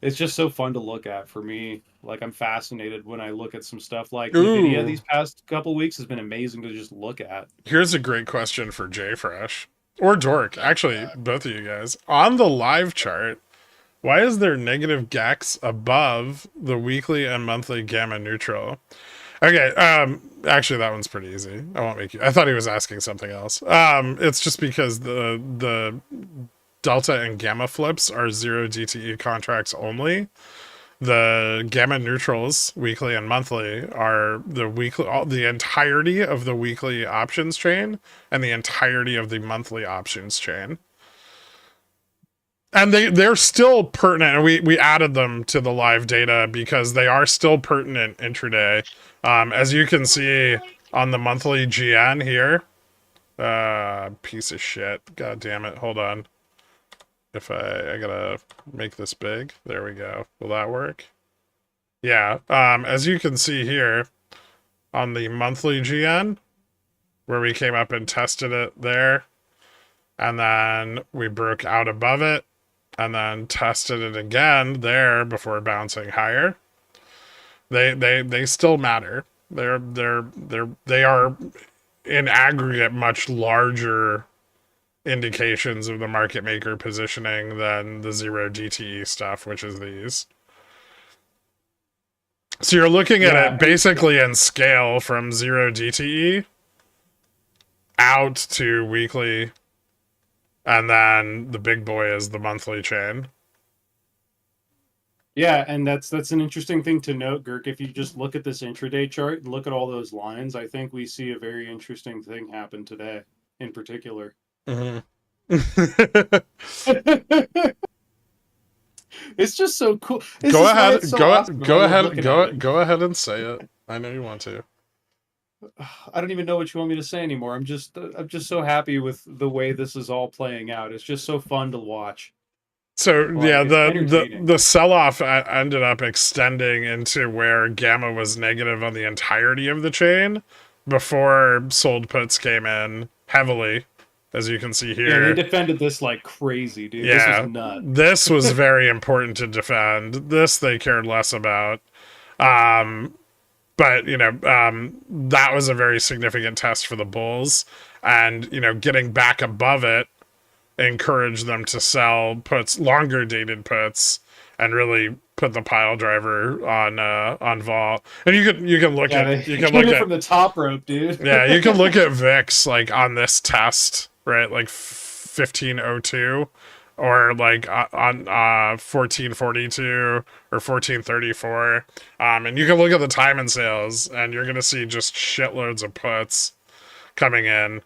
Speaker 1: It's just so fun to look at for me. Like I'm fascinated when I look at some stuff like NVIDIA
Speaker 2: Ooh.
Speaker 1: these past couple weeks has been amazing to just look at.
Speaker 2: Here's a great question for JFresh. Or Dork. Actually, both of you guys. On the live chart, why is there negative GACs above the weekly and monthly gamma neutral? Okay, actually that one's pretty easy. I won't make you... I thought he was asking something else. It's just because the delta and gamma flips are 0 DTE contracts only. The gamma neutrals, weekly and monthly, are the entirety of the weekly options chain and the entirety of the monthly options chain. And they're still pertinent, and we added them to the live data because they are still pertinent intraday. As you can see on the monthly GN here, piece of shit. God damn it. Hold on. If I gotta make this big. There we go. Will that work? Yeah. As you can see here on the monthly GN, where we came up and tested it there, and then we broke out above it, and then tested it again there before bouncing higher. They still matter. They are in aggregate much larger indications of the market maker positioning than the 0 DTE stuff, which is these. So you're looking at it basically in scale from 0 DTE out to weekly, and then the big boy is the monthly chain.
Speaker 1: Yeah, and that's an interesting thing to note, Gherk. If you just look at this intraday chart and look at all those lines, I think we see a very interesting thing happen today in particular.
Speaker 2: Mm-hmm.
Speaker 1: It's just so cool. This
Speaker 2: Go
Speaker 1: is why
Speaker 2: ahead,
Speaker 1: it's so awesome. I love looking at it.
Speaker 2: go ahead and say it. I know you want to.
Speaker 1: I don't even know what you want me to say anymore. I'm just so happy with the way this is all playing out. It's just so fun to watch.
Speaker 2: So
Speaker 1: Like,
Speaker 2: yeah,
Speaker 1: it's entertaining.
Speaker 2: the sell-off ended up extending into where Gamma was negative on the entirety of the chain before sold puts came in heavily, as you can see
Speaker 1: Yeah,
Speaker 2: here.
Speaker 1: they defended this like crazy, dude.
Speaker 2: Yeah,
Speaker 1: This was nuts.
Speaker 2: this was very important to defend. This they cared less about. But that was a very significant test for the Bulls, and getting back above it encouraged them to sell puts, longer dated puts, and really put the pile driver on vol. And you can look at
Speaker 1: from the top rope, dude.
Speaker 2: yeah, you can look at VIX like on this test, right? Like 1502 or like on 1442 or 1434. And you can look at the time and sales and you're going to see just shitloads of puts coming in.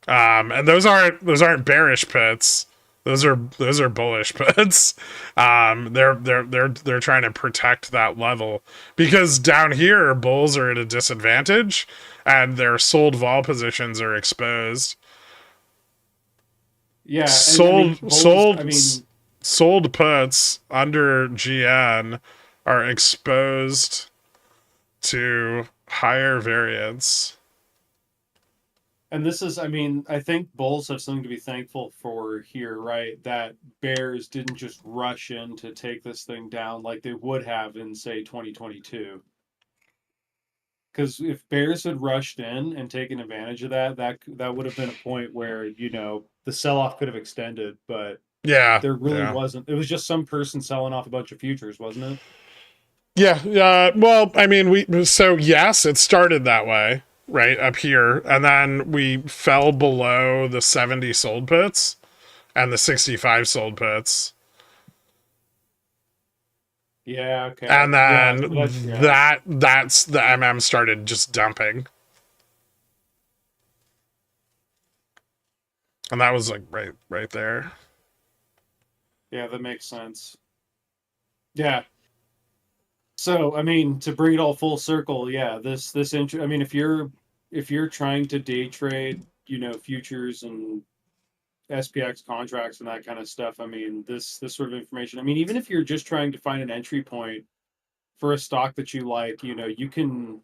Speaker 2: And those aren't bearish puts. Those are bullish puts. They're trying to protect that level because down here bulls are at a disadvantage and their sold vol positions are exposed.
Speaker 1: Yeah,
Speaker 2: sold
Speaker 1: bulls,
Speaker 2: sold puts under GN are exposed to higher variance.
Speaker 1: and this is, I think bulls have something to be thankful for here, right? That bears didn't just rush in to take this thing down like they would have in, say, 2022. Because if bears had rushed in and taken advantage of that would have been a point where the sell-off could have extended, but
Speaker 2: Yeah,
Speaker 1: there really wasn't. It was just some person selling off a bunch of futures, wasn't it?
Speaker 2: Yeah. Well, yes, it started that way, right up here, and then we fell below the 70 sold puts and the 65 sold puts.
Speaker 1: Yeah, okay.
Speaker 2: And then
Speaker 1: that's
Speaker 2: the MM started just dumping. And that was like right there.
Speaker 1: Yeah, that makes sense. Yeah. So, to bring it all full circle, yeah, if you're trying to day trade, futures and SPX contracts and that kind of stuff, this sort of information, even if you're just trying to find an entry point for a stock that you like, you can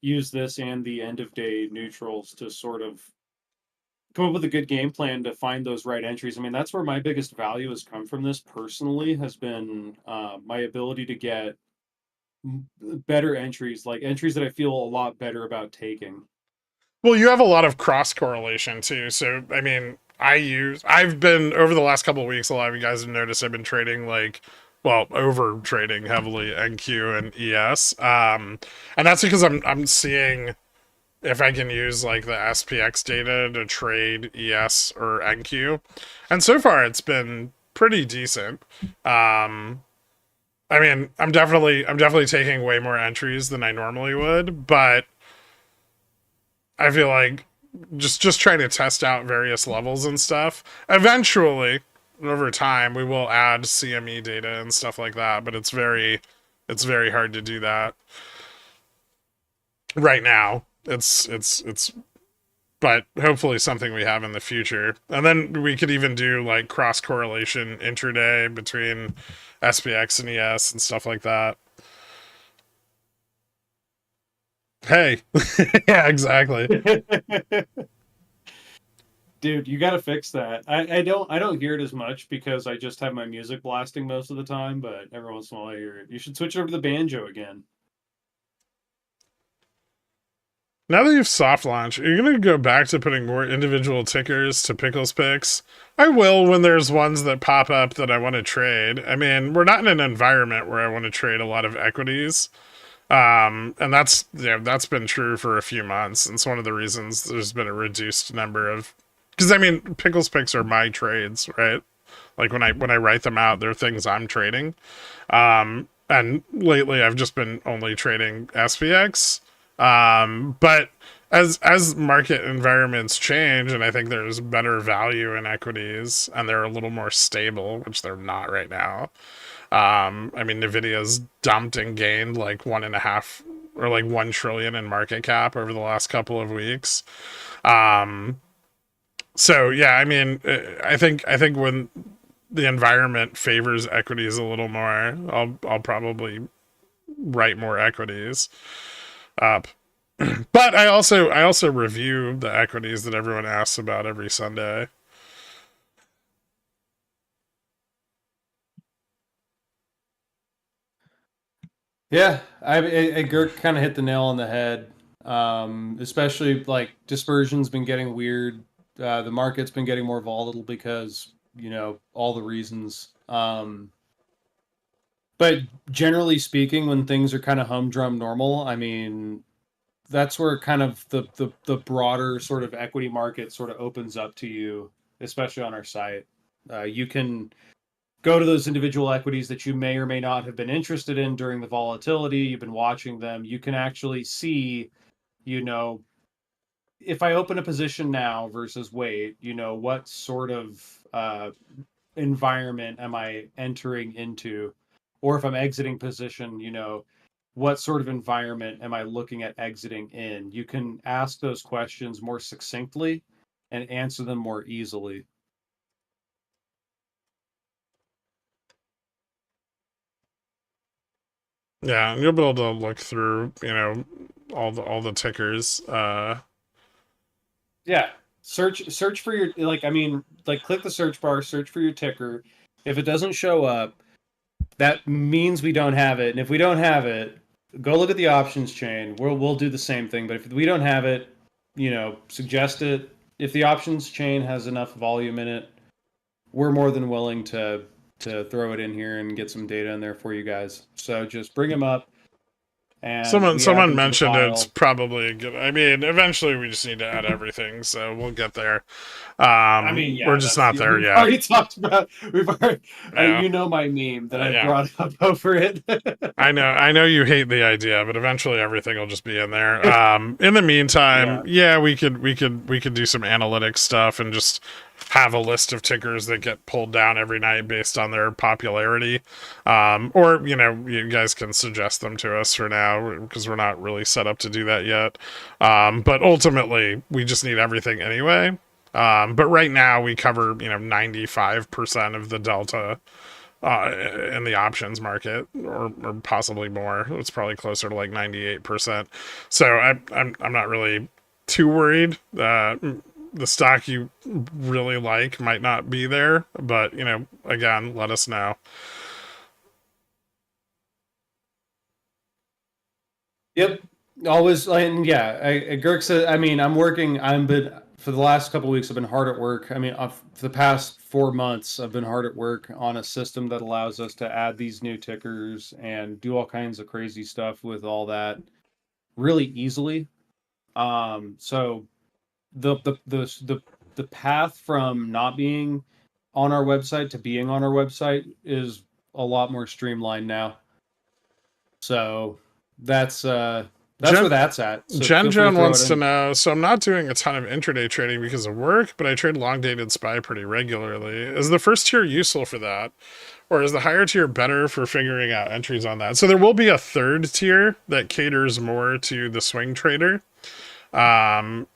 Speaker 1: use this and the end of day neutrals to sort of come up with a good game plan to find those right entries. That's where my biggest value has come from this personally, has been my ability to get better entries, like entries that I feel a lot better about taking.
Speaker 2: Well, you have a lot of cross correlation too. So, I've been over the last couple of weeks, a lot of you guys have noticed I've been trading over trading heavily NQ and ES. And that's because I'm seeing if I can use like the SPX data to trade ES or NQ. And so far it's been pretty decent. I'm definitely taking way more entries than I normally would, but I feel like just trying to test out various levels and stuff. Eventually, over time, we will add CME data and stuff like that, but it's very hard to do that right now. But hopefully something we have in the future. And then we could even do like cross correlation intraday between SPX and ES and stuff like that. Hey. Yeah, exactly.
Speaker 1: Dude, you got to fix that. I don't hear it as much because I just have my music blasting most of the time, but every once in a while I hear it. You should switch over to the banjo again.
Speaker 2: Now that you've soft launched, are you going to go back to putting more individual tickers to Pickles picks? I will when there's ones that pop up that I want to trade. We're not in an environment where I want to trade a lot of equities. And that's been true for a few months. And it's one of the reasons there's been a reduced number of, because Pickles picks are my trades, right? Like when I write them out, they're things I'm trading. And lately I've just been only trading SPX. But as market environments change, and I think there's better value in equities and they're a little more stable, which they're not right now. I mean, Nvidia's dumped and gained like 1.5 or like 1 trillion in market cap over the last couple of weeks. So yeah, I mean, I think when the environment favors equities a little more, I'll probably write more equities up. But I also review the equities that everyone asks about every Sunday.
Speaker 1: Yeah, Gherk kind of hit the nail on the head. Especially like dispersion's been getting weird. The market's been getting more volatile because, all the reasons. But generally speaking, when things are kind of humdrum normal, I mean, that's where kind of the broader sort of equity market sort of opens up to you, especially on our site. You can go to those individual equities that you may or may not have been interested in during the volatility. You've been watching them. You can actually see, if I open a position now versus wait, what sort of environment am I entering into? Or if I'm exiting position, what sort of environment am I looking at exiting in? You can ask those questions more succinctly and answer them more easily.
Speaker 2: Yeah, and you'll be able to look through, all the tickers.
Speaker 1: Yeah. Search for your click the search bar, search for your ticker. If it doesn't show up, that means we don't have it. And if we don't have it, go look at the options chain. We'll do the same thing. But if we don't have it, suggest it. If the options chain has enough volume in it, we're more than willing to throw it in here and get some data in there for you guys. So just bring them up. And
Speaker 2: Someone mentioned it's probably a good. I mean, eventually we just need to add everything, so we'll get there. We're just not there yet.
Speaker 1: We've already talked about. My meme that I brought up over it.
Speaker 2: I know you hate the idea, but eventually everything will just be in there. In the meantime, we could do some analytics stuff and just have a list of tickers that get pulled down every night based on their popularity. Or you guys can suggest them to us for now because we're not really set up to do that yet. But ultimately, we just need everything anyway. But right now we cover 95% of the delta in the options market, or possibly more. It's probably closer to like 98%. So I'm not really too worried. The stock you really like might not be there, but again, let us know.
Speaker 1: Yep, always. And Gherk said. I mean, for the last couple of weeks, I've been hard at work. I mean, for the past 4 months, I've been hard at work on a system that allows us to add these new tickers and do all kinds of crazy stuff with all that really easily. So the path from not being on our website to being on our website is a lot more streamlined now. So that's where that's at. So
Speaker 2: Jen wants to know, so I'm not doing a ton of intraday trading because of work, but I trade long-dated SPY pretty regularly. Is the first tier useful for that? Or is the higher tier better for figuring out entries on that? So there will be a third tier that caters more to the swing trader. And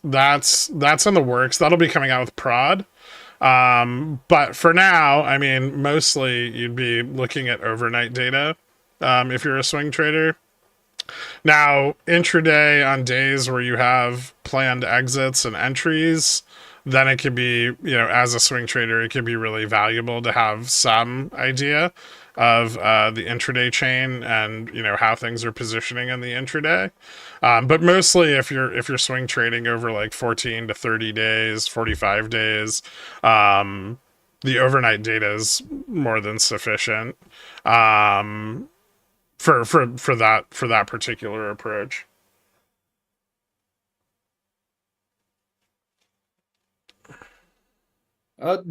Speaker 2: that's in the works. That'll be coming out with prod. But for now, I mean, mostly you'd be looking at overnight data if you're a swing trader. Now, intraday on days where you have planned exits and entries, then it could be, as a swing trader, it could be really valuable to have some idea of the intraday chain and how things are positioning in the intraday. But mostly if you're swing trading over like 14 to 30 days, 45 days, the overnight data is more than sufficient for that particular approach.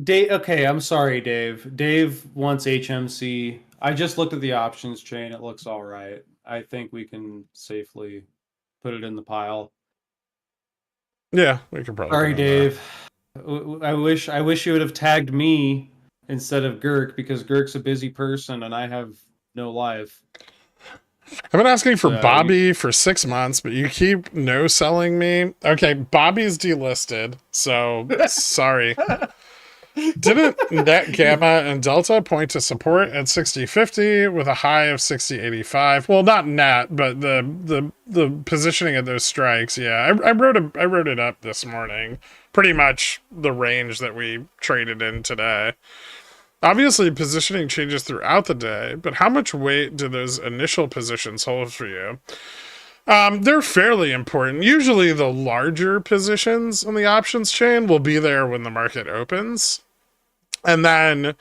Speaker 1: Dave. Okay, I'm sorry, Dave. Dave wants HMC. I just looked at the options chain. It looks all right. I think we can safely put it in the pile.
Speaker 2: Yeah, we can probably.
Speaker 1: Sorry, Dave. I wish you would have tagged me instead of Gherk because Gherk's a busy person and I have no life.
Speaker 2: I've been asking for
Speaker 1: So
Speaker 2: Bobby for 6 months, but you keep no selling me. Okay, Bobby's delisted, so sorry. Didn't net gamma and delta point to support at 60.50 with a high of 60.85? Well, not net, but the positioning of those strikes. Yeah, I wrote it up this morning. Pretty much the range that we traded in today. Obviously, positioning changes throughout the day, but how much weight do those initial positions hold for you? They're fairly important. Usually the larger positions on the options chain will be there when the market opens. And then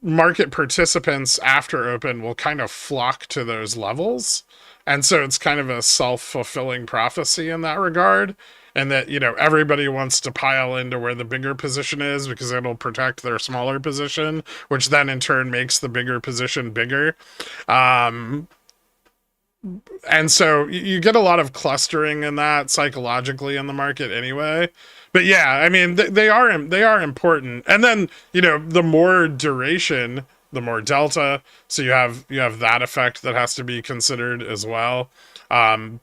Speaker 2: market participants after open will kind of flock to those levels. And so it's kind of a self-fulfilling prophecy in that regard. And that, you know, everybody wants to pile into where the bigger position is because it'll protect their smaller position, which then in turn makes the bigger position bigger. And so you get a lot of clustering in that psychologically in the market anyway. But yeah, I mean, they are important. And then, you know, the more duration, the more delta. So you have that effect that has to be considered as well.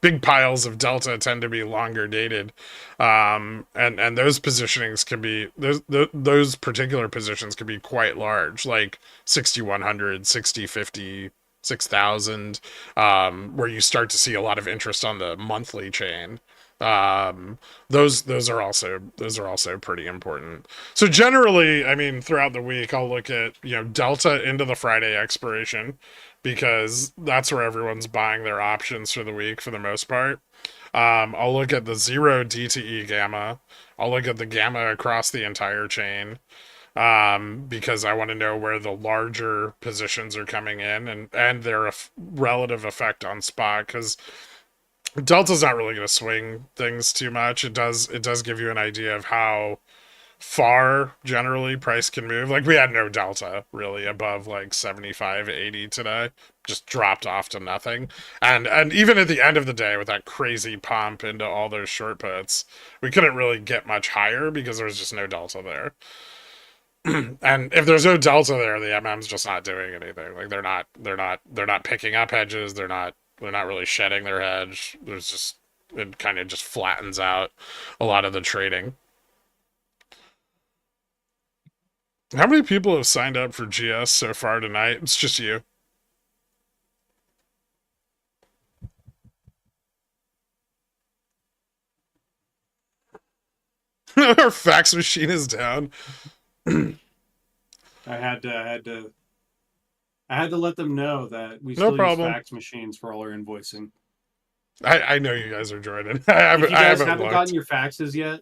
Speaker 2: Big piles of delta tend to be longer dated. And those positionings can be, those particular positions can be quite large, like 6,100, 6050, 6,000, where you start to see a lot of interest on the monthly chain. Those are also pretty important. So generally, I mean, throughout the week, I'll look at, you know, delta into the Friday expiration, because that's where everyone's buying their options for the week for the most part. I'll look at the 0 DTE gamma. I'll look at the gamma across the entire chain, because I want to know where the larger positions are coming in and their relative effect on spot, because delta's not really going to swing things too much. It does give you an idea of how far generally price can move. Like, we had no delta really above like 75, 80 today. Just dropped off to nothing. And even at the end of the day with that crazy pump into all those short puts, we couldn't really get much higher because there was just no delta there. And if there's no delta there, the MM's just not doing anything. Like, they're not picking up hedges. They're not really shedding their hedge. There's just, it kind of just flattens out a lot of the trading. How many people have signed up for GS so far tonight? It's just you. Our fax machine is down.
Speaker 1: I had to let them know that we
Speaker 2: No
Speaker 1: still
Speaker 2: problem.
Speaker 1: use fax machines for all our invoicing.
Speaker 2: I know you guys are joining.
Speaker 1: If you guys haven't
Speaker 2: looked.
Speaker 1: gotten your faxes yet,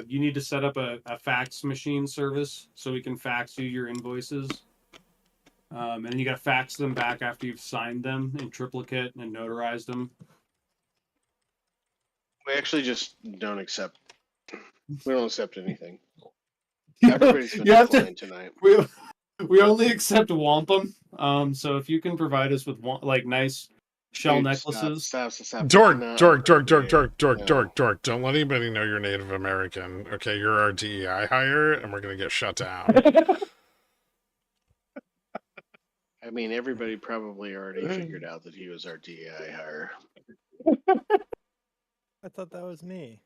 Speaker 1: you need to set up a fax machine service so we can fax you your invoices. And then you got to fax them back after you've signed them in triplicate and notarized them.
Speaker 7: We actually just don't accept. We don't accept anything. Everybody's been offline tonight.
Speaker 1: We only accept wampum. So if you can provide us with like nice shell
Speaker 7: Dude,
Speaker 1: necklaces.
Speaker 7: Stop.
Speaker 2: Dork.
Speaker 7: No.
Speaker 2: Dork. Don't let anybody know you're Native American. Okay, you're our DEI hire, and we're gonna get shut down.
Speaker 7: I mean, everybody probably already figured out that he was our DEI hire.
Speaker 5: I thought that was me.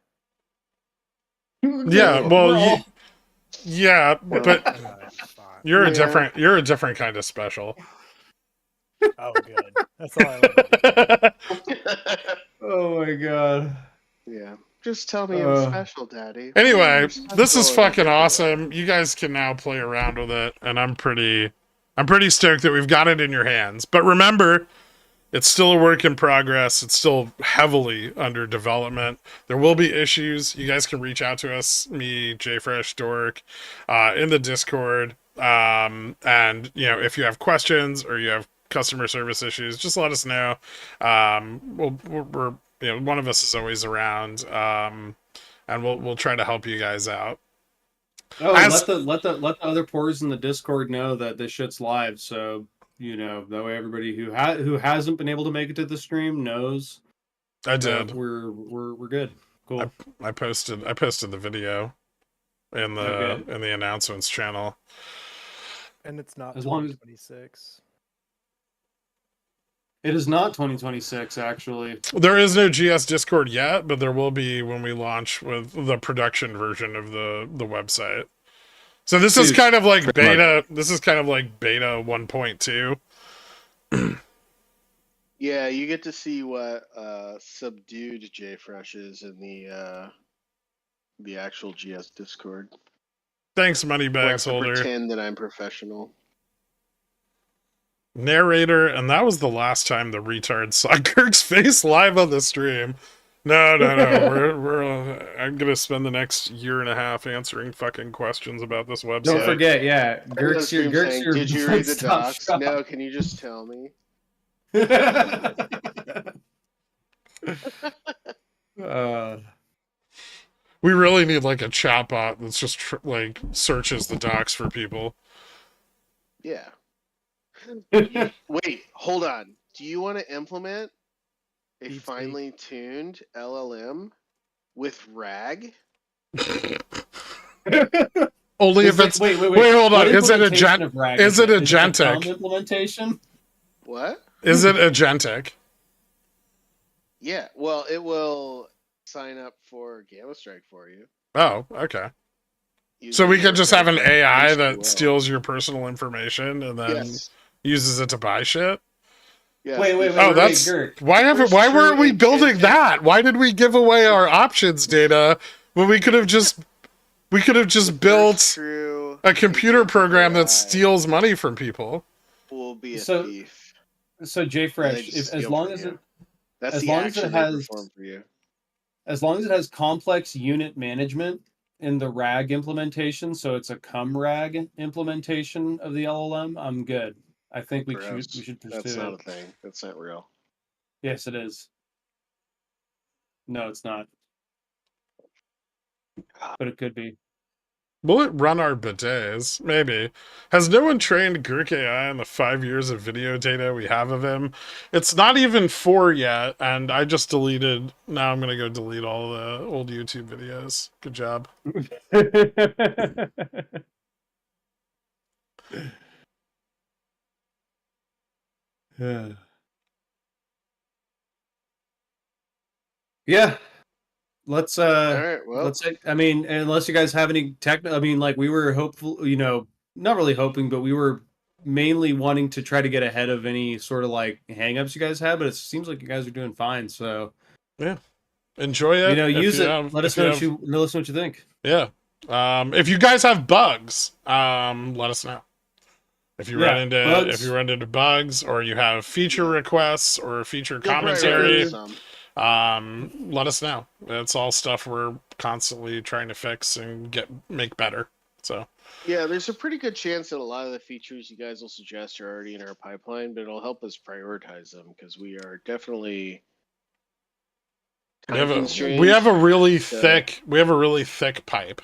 Speaker 2: Yeah, well, yeah, but
Speaker 5: Fine.
Speaker 2: you're a different kind of special.
Speaker 5: Oh, good. That's all I wanted.
Speaker 1: Oh my god.
Speaker 7: Yeah. Just tell me I'm special, Daddy.
Speaker 2: Anyway,
Speaker 7: I'm
Speaker 2: this is
Speaker 7: special.
Speaker 2: fucking awesome. You guys can now play around with it, and I'm pretty stoked that we've got it in your hands. But remember, it's still a work in progress. It's still heavily under development. There will be issues. You guys can reach out to us, me, JFresh, Dork, in the Discord. And, you know, if you have questions or you have customer service issues, just let us know. We're you know, one of us is always around, and we'll try to help you guys out.
Speaker 1: Oh, let the other pores in the Discord know that this shit's live, so you know, that way everybody who hasn't been able to make it to the stream knows.
Speaker 2: I did.
Speaker 1: We're good. Cool.
Speaker 2: I posted the video in the announcements channel.
Speaker 5: And it's not
Speaker 1: As long as-
Speaker 5: 2026.
Speaker 1: It is not 2026, actually.
Speaker 2: There is no GS Discord yet, but there will be when we launch with the production version of the website. So this is
Speaker 1: Dude,
Speaker 2: kind of like
Speaker 1: pretty
Speaker 2: beta. This is kind of like beta 1.2.
Speaker 7: Yeah, you get to see what subdued JFresh is in the actual GS Discord.
Speaker 2: Thanks,
Speaker 7: Where I have
Speaker 2: Moneybags
Speaker 7: to
Speaker 2: holder.
Speaker 7: pretend that I'm professional.
Speaker 2: Narrator, and that was the last time the retard saw Kirk's face live on the stream. No. we're I'm gonna spend the next year and a half answering fucking questions about this website.
Speaker 1: Don't forget, yeah.
Speaker 7: I was on stream saying, did you read the
Speaker 1: one-stop
Speaker 7: docs?
Speaker 1: shop.
Speaker 7: No, can you just tell me?
Speaker 2: We really need like a chatbot that's just like searches the docs for people.
Speaker 7: Yeah. Wait, hold on. Do you want to implement a
Speaker 5: DeepSpeak.
Speaker 7: finely tuned LLM with RAG?
Speaker 2: Only if it's
Speaker 1: wait,
Speaker 2: hold on.
Speaker 1: What
Speaker 2: Is it
Speaker 1: implementation of RAG
Speaker 2: is it
Speaker 1: Is it the
Speaker 2: agentic?
Speaker 1: COM implementation?
Speaker 7: What?
Speaker 2: Is it agentic?
Speaker 7: Yeah, well, it will sign up for Gammastrike for you.
Speaker 2: Oh, okay. So
Speaker 7: using
Speaker 2: we could
Speaker 7: your
Speaker 2: just have an
Speaker 7: verified
Speaker 2: AI that
Speaker 7: HQL.
Speaker 2: steals your personal information and then
Speaker 7: Yes.
Speaker 2: uses it to buy shit.
Speaker 7: Yes.
Speaker 1: Wait,
Speaker 2: Oh, that's
Speaker 1: Gert.
Speaker 2: why
Speaker 7: First
Speaker 2: weren't
Speaker 7: true
Speaker 2: we building
Speaker 7: agentic-
Speaker 2: that? Why did we give away our options data when we could have just built
Speaker 7: True
Speaker 2: a computer
Speaker 7: agentic
Speaker 2: program
Speaker 7: AI
Speaker 2: that steals money from people?
Speaker 7: will be a
Speaker 1: So-
Speaker 7: thief.
Speaker 1: So
Speaker 7: They
Speaker 1: JFresh,
Speaker 7: just
Speaker 1: as
Speaker 7: steal
Speaker 1: long
Speaker 7: from
Speaker 1: as
Speaker 7: you.
Speaker 1: it
Speaker 7: That's
Speaker 1: as
Speaker 7: the
Speaker 1: long as it
Speaker 7: action they
Speaker 1: has-
Speaker 7: perform for you.
Speaker 1: as long as it has complex unit management in the RAG implementation, so it's a RAG implementation of the LLM, I'm good. I think we
Speaker 7: Gross.
Speaker 1: should pursue
Speaker 7: That's
Speaker 1: it.
Speaker 7: not a thing. That's not real.
Speaker 1: Yes, it is. No, it's not. But it could be.
Speaker 2: Will it run our bidets? Maybe. Has no one trained Gherk AI on the 5 years of video data we have of him? It's not even 4 yet, and I just deleted. Now I'm gonna go delete all the old YouTube videos. Good job.
Speaker 1: Yeah. Let's
Speaker 7: All right. Well,
Speaker 1: let's say, I mean, unless you guys have any I mean, like, we were hopeful, not really hoping, but we were mainly wanting to try to get ahead of any sort of like hangups you guys had, but it seems like you guys are doing fine. So
Speaker 2: Enjoy it. If
Speaker 1: use
Speaker 2: you
Speaker 1: it.
Speaker 2: have-
Speaker 1: Let us
Speaker 2: if
Speaker 1: know
Speaker 2: you
Speaker 1: let us know what you think.
Speaker 2: Yeah. If you guys have bugs, let us know. If you
Speaker 1: Yeah,
Speaker 2: run into
Speaker 1: bugs.
Speaker 2: bugs, or you have feature requests or feature
Speaker 7: you'll probably run
Speaker 2: commentary,
Speaker 7: into some.
Speaker 2: let us know. It's all stuff we're constantly trying to fix and make better. So
Speaker 7: Yeah, there's a pretty good chance that a lot of the features you guys will suggest are already in our pipeline, but it'll help us prioritize them because we are definitely
Speaker 2: we have
Speaker 7: time-constrained.
Speaker 2: a really
Speaker 7: so-
Speaker 2: thick pipe,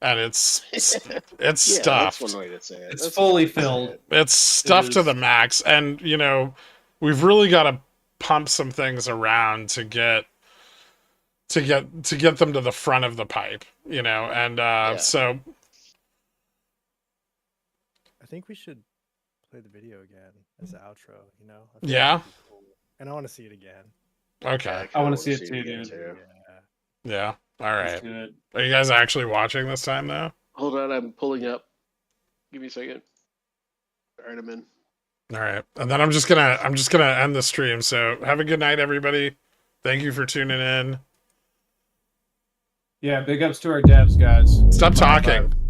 Speaker 2: and it's
Speaker 7: Yeah,
Speaker 2: stuffed.
Speaker 7: that's one way to say it.
Speaker 1: It's
Speaker 7: That's
Speaker 1: fully
Speaker 7: one way to say
Speaker 1: filled.
Speaker 7: it.
Speaker 2: It's stuffed to
Speaker 1: is.
Speaker 2: the max, and we've really got to pump some things around to get them to the front of the pipe, and so
Speaker 5: I think we should play the video again as the outro. I think
Speaker 2: Yeah?
Speaker 5: that'd be cool. And I want to see it again.
Speaker 2: okay,
Speaker 1: I wanna
Speaker 7: kinda
Speaker 1: see it too,
Speaker 7: again,
Speaker 1: dude.
Speaker 7: too.
Speaker 5: Yeah.
Speaker 2: yeah, all
Speaker 1: Let's
Speaker 2: right.
Speaker 1: do it.
Speaker 2: Are you guys actually watching this time though?
Speaker 7: Hold on, I'm pulling up. Give me a second. All right, I'm in.
Speaker 2: All right, and then I'm just gonna end the stream. So have a good night, everybody. Thank you for tuning in.
Speaker 1: Yeah, big ups to our devs, guys.
Speaker 2: Stop
Speaker 1: High
Speaker 2: talking.
Speaker 1: five.